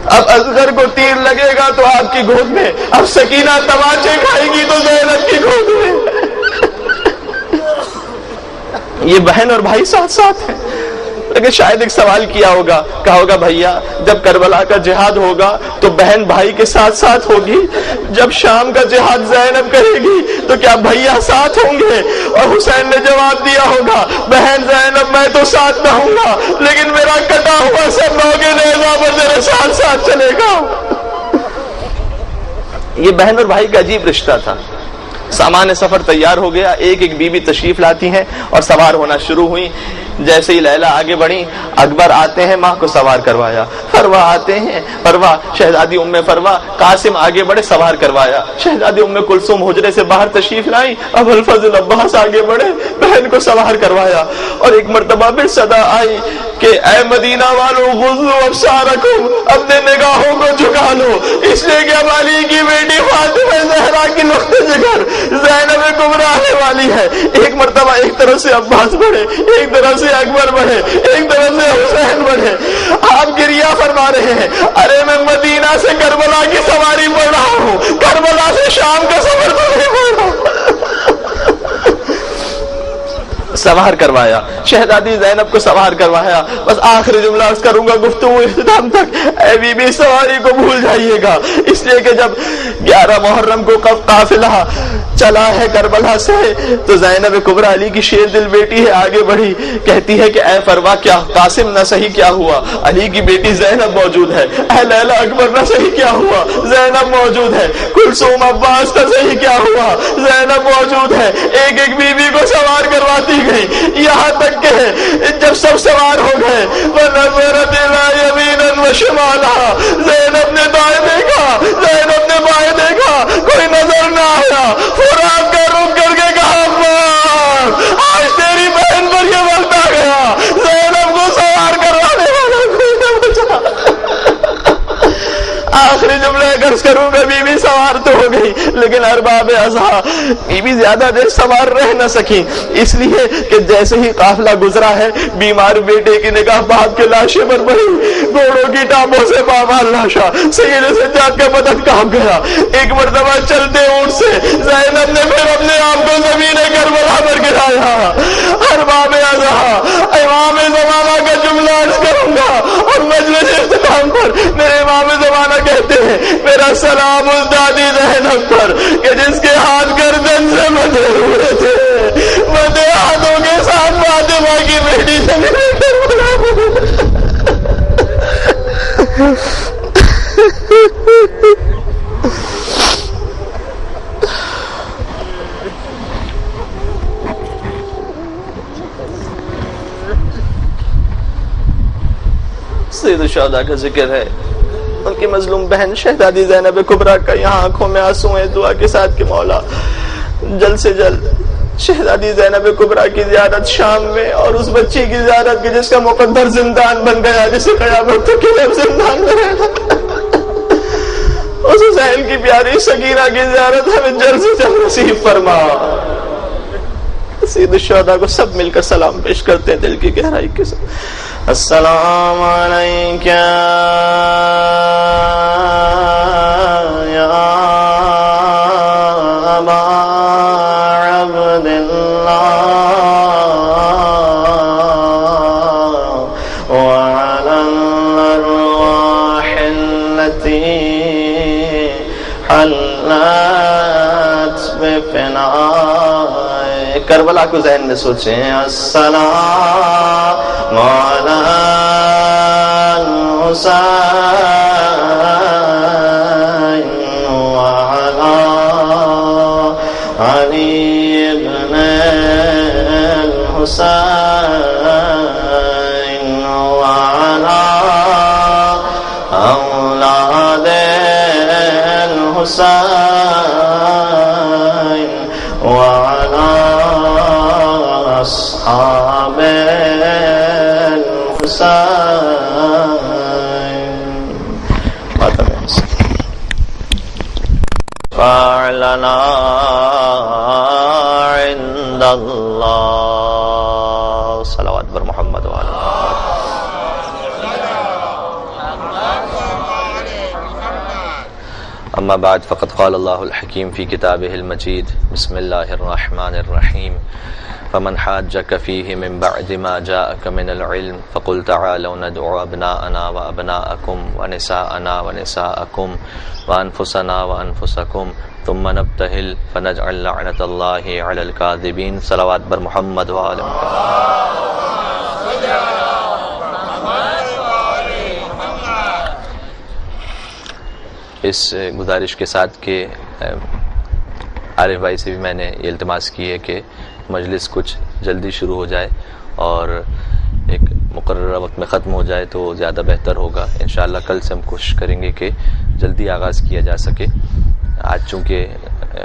اب اصغر کو تیر لگے گا تو آپ کی گود میں, اب سکینہ تماچے کھائے گی تو زینب کی گود میں. یہ بہن اور بھائی ساتھ ساتھ ہیں. لیکن شاید ایک سوال کیا ہوگا, کہا ہوگا بھیا جب کربلا کا جہاد ہوگا تو بہن بھائی کے ساتھ ساتھ ہوگی, جب شام کا جہاد زینب کرے گی تو کیا بھیا ساتھ ہوں گے؟ اور حسین نے جواب دیا ہوگا, بہن زینب میں تو ساتھ نہ ہوں گا, لیکن میرا کٹا ہوا سب لوگے نیزہ پر میرے ساتھ ساتھ چلے گا. یہ بہن اور بھائی کا عجیب رشتہ تھا. سامان سفر تیار ہو گیا, ایک ایک بیوی تشریف لاتی ہیں اور سوار ہونا شروع ہوئی. جیسے ہی لیلا آگے بڑھی, اکبر آتے ہیں, ماں کو سوار کروایا. فروا آتے ہیں, فروا شہزادی ام فروا, قاسم آگے بڑھے, سوار کروایا. شہزادی ام کلثوم حجرے سے باہر تشریف لائی, ابوالفضل عباس آگے بڑھے, بہن کو سوار کروایا. اور ایک مرتبہ پھر صدا آئی کہ اے مدینہ والوں, غضوا ابصارکم, اپنے نگاہوں کو جھکا لو, اس لیے کہ اب علی کی بیٹی فاطمہ زہرا کی نقطۂ جگر زینب کبریٰ آنے والی ہے. ایک مرتبہ ایک طرف سے عباس بڑھے, ایک طرف سے اکبر بڑھے, ایک طرف سے حسین بڑھے. آپ گریہ فرما رہے ہیں, ارے میں مدینہ سے کربلا کی سواری پڑھ رہا ہوں، کربلا سے شام کا سفر تو نہیں ہوا۔ سوار کروایا، شہزادی زینب کو سوار کروایا۔ بس آخری جملہ عرض کروں گا گفتگو اختتام تک، اے بی بی سواری کو بھول جائیے گا، اس لیے کہ جب 11 محرم کو قافلہ چلا ہے کربلا سے تو زینب کبریٰ علی کی شیر دل بیٹی ہے، آگے بڑھی، کہتی ہے کہ اے فروا کیا قاسم نہ صحیح کیا ہوا، علی کی بیٹی زینب موجود ہے، اے لیلا اکبر نہ صحیح کیا ہوا، زینب موجود ہے، کلثوم عباس نہ صحیح کیا ہوا، زینب موجود ہے۔ ایک ایک بیوی کو سوار کرواتی گئی، یہاں تک کہ جب سب سوار ہو گئے وَنَظَرَتْ إِلَىٰ يَمِينًا وَشِمَالًا، زینب نے دائیں دیکھا، زینب نے بائیں دیکھا، کوئی نظر نہ آیا، فرات کا رک کر کے کہا ماں آج تیری بہن پر یہ وقت آ گیا، زینب کو سوار کروانے والا کوئی نہ بچا۔ آخری جملے عرض کروں گا، بی بی سوار تو ہو گئی لیکن ارباب ازہا بی بی زیادہ دیر سوار رہ نہ سکی، اس لیے کہ جیسے ہی قافلہ گزرا ہے بیمار بیٹے کی نگاہ باپ کے لاشے پر پڑی، گھوڑوں کی ٹانپوں سے پامال لاشا، سینے سے جاگ کے بدن کانپ گیا۔ ایک مرتبہ چلتے اونٹ سے زینب نے پھر اپنے آپ کو زمین کربلا پر گرایا۔ ارباب ازہا امام زمانہ کا جملہ عرض کروں گا اور مجلس اختتام پر میرے امام زمانہ کہتے ہیں میرا سلام اس دادی زینب پر کہ جس کے ہاتھ گردن سے بندھے ہوئے تھے، بندھے ہاتھوں کے ساتھ فاطمہ کی بیٹی سے ملے کربلا۔ سید الشہداء کا ذکر ہے، ان کی مظلوم بہن شہزادی زینب کبریٰ کا یہاں آنکھوں میں آنسو ہیں، دعا کے ساتھ کہ مولا جلد سے جلد شہزادی زینب کبریٰ کی زیارت شام میں اور اس بچی کی زیارت کی جس کا مقدر زندان بن گیا، جسے قیامت تک کے لیے زندان میں رہنا، اس حسین کی پیاری سکینہ کی زیارت ہمیں جلد سے جلد نصیب فرما۔ سید الشہداء کو سب مل کر سلام پیش کرتے ہیں دل کی گہرائی کے ساتھ۔ السلام علیکم یا ابا عبداللہ وعلی الارواح التي حلت بفنائك۔ کربلا کو ذہن میں سوچیں، السلام علی الحسین وعلی علی ابن الحسین وعلی اولاد الحسین وعلی اصحاب فعلنا عند اللہ صلوات بر محمد وعلی اما بعد فقد قال اللہ الحکیم فی کتابہ المجید بسم اللہ الرحمن الرحیم فمن حاجك فيه من بعد ما جاءك من العلم فقل تعالوا ندعو أبناءنا وأبناءكم ونساءنا ونساءكم وأنفسنا وأنفسكم ثم نبتهل فنجعل لعنة الله على الكاذبين۔ صلوات بر محمد وآل محمد۔ اس گزارش کے ساتھ کہ عارف بھائی سے بھی میں نے یہ التماس کی ہے کہ مجلس کچھ جلدی شروع ہو جائے اور ایک مقررہ وقت میں ختم ہو جائے تو زیادہ بہتر ہوگا۔ انشاءاللہ کل سے ہم کوشش کریں گے کہ جلدی آغاز کیا جا سکے۔ آج چونکہ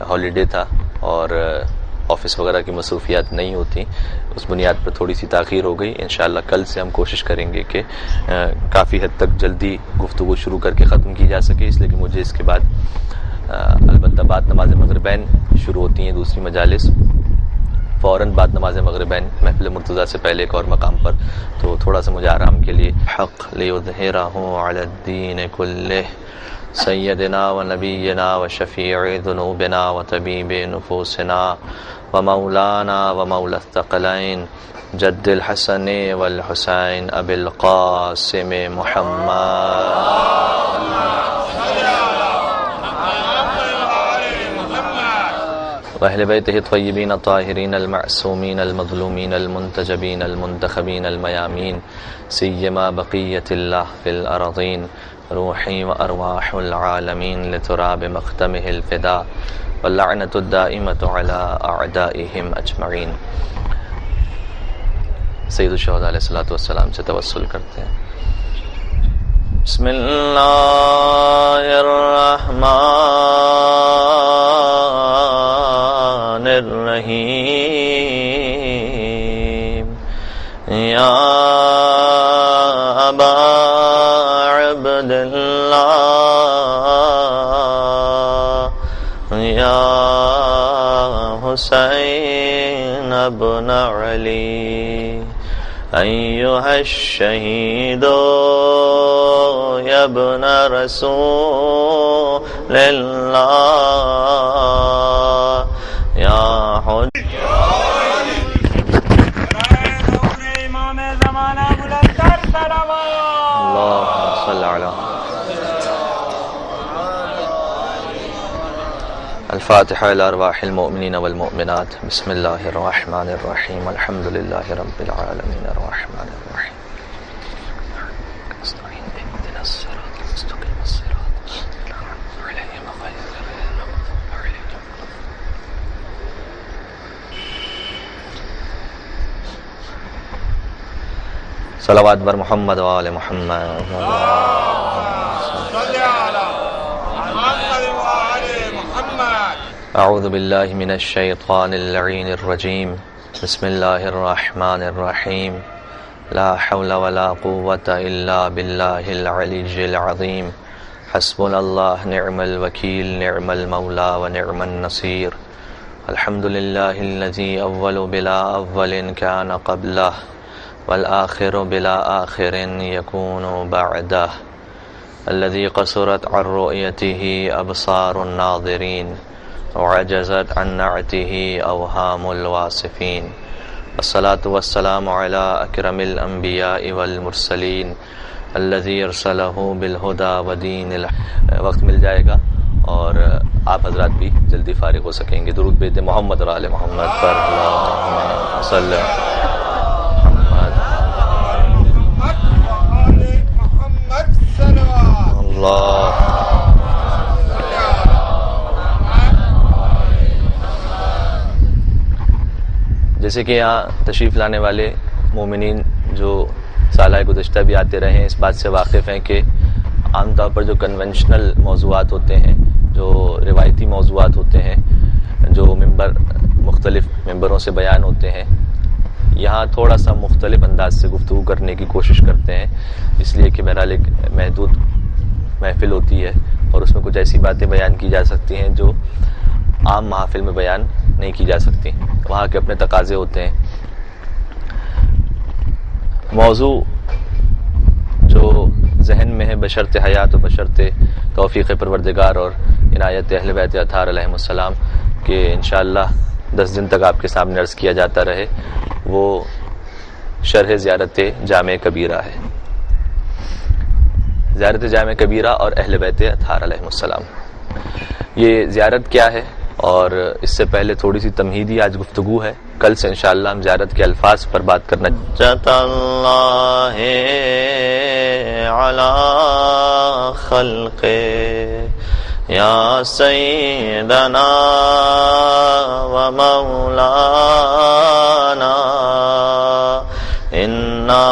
ہالیڈے تھا اور آفس وغیرہ کی مصروفیات نہیں ہوتی، اس بنیاد پر تھوڑی سی تاخیر ہو گئی۔ انشاءاللہ کل سے ہم کوشش کریں گے کہ کافی حد تک جلدی گفتگو شروع کر کے ختم کی جا سکے، اس لیے کہ مجھے اس کے بعد البتہ بعد نماز مغربین شروع ہوتی ہیں دوسری مجالس، فوراً بعد نماز مغربین محفل مرتضیٰ سے پہلے ایک اور مقام پر، تو تھوڑا سا مجھے آرام کے لیے حق لیظہرہ علی الدین کلہ سیدنا و نبینا و شفیع ذنوبنا و طبیب نفوسنا و مولانا و مولا الثقلین جد الحسن والحسین ابی القاسم محمد وأهل بيته الطيبين الطاهرين المعصومين المظلومين المنتجبين المنتخبين الميامين سيما بقية الله في الأرضين روحي وأرواح العالمين لتراب مختمه الفداء واللعنة الدائمة على أعدائهم أجمعين. سید الشہداء علیہ الصلوۃ والسلام سے توسل کرتے ہیں. بسم اللہ الرحمن الرحیم. یا ابا عبداللہ یا حسین ابن علی ایھا الشہید یا ابن رسول اللہ یا امام زمانہ بلندر اللہم صل علی الفاتحة إلى أرواح المؤمنين والمؤمنات. بسم الله الرحمن الرحيم. الحمد لله رب العالمين الرحمن الرحيم نستعين اهدنا الصراط المستقيم الصراط عليهم غير المغضوب عليهم. صلوات بر محمد وآل محمد. اعوذ باللہ من الشیطان اللعین الرجیم. بسم اللہ الرحمن الرحیم. لا حول ولا قوة الا باللہ العلی العظیم. حسبنا اللہ نعم الوکیل نعم المولا ونعم النصیر. الحمد للہ الذی اول بلا اول کان قبلہ والآخر بلا آخر یکون بعدہ. الذي قصرت عن رؤيته أبصار الناظرين وعجزت عن نعته أوهام الواصفين. والصلاة والسلام على أكرم الأنبياء والمرسلين الذي أرسله بالهدى ودين وقت مل جائے گا اور آپ حضرات بھی جلدی فارغ ہو سکیں گے. درود بھیجتے محمد اور آل محمد پر. اللهم صل اللہ. جیسے کہ یہاں تشریف لانے والے مومنین جو سالہ گزشتہ بھی آتے رہے ہیں اس بات سے واقف ہیں کہ عام طور پر جو کنونشنل موضوعات ہوتے ہیں، جو روایتی موضوعات ہوتے ہیں، جو مختلف ممبروں سے بیان ہوتے ہیں، یہاں تھوڑا سا مختلف انداز سے گفتگو کرنے کی کوشش کرتے ہیں، اس لیے کہ بہرحال ایک محدود محفل ہوتی ہے اور اس میں کچھ ایسی باتیں بیان کی جا سکتی ہیں جو عام محافل میں بیان نہیں کی جا سکتی. وہاں کے اپنے تقاضے ہوتے ہیں. موضوع جو ذہن میں ہے بشرط حیات و بشرط توفیق پروردگار اور عنایت اہل بیت اطہار علیہم السلام کہ انشاءاللہ 10 دن تک آپ کے سامنے عرض کیا جاتا رہے، وہ شرح زیارت جامع کبیرہ ہے. زیارت جامع کبیرہ اور اہل بیت اطہار علیہم السلام. یہ زیارت کیا ہے اور اس سے پہلے تھوڑی سی تمہیدی آج گفتگو ہے. کل سے انشاءاللہ ہم زیارت کے الفاظ پر بات کرنا. جت اللہ علی خلق یا سیدنا و مولانا انا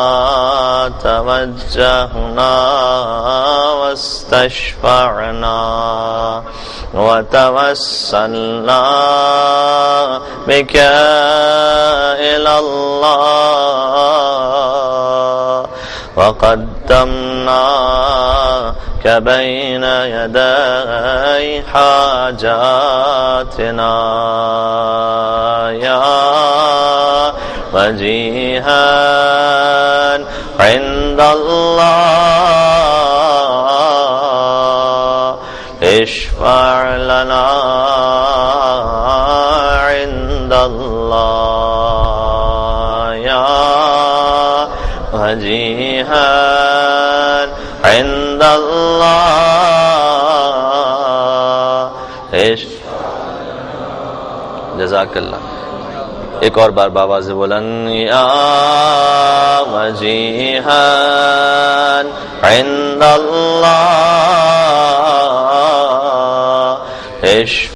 توجہنا واستشفعنا وتوسلنا بك إلى الله وقدمناك بين يدي حاجاتنا يا وجيها عند الله اشفع لنا عند الله يا وجيها عند الله جزاک اللہ. ایک اور بار باواز بلند یا وجیہا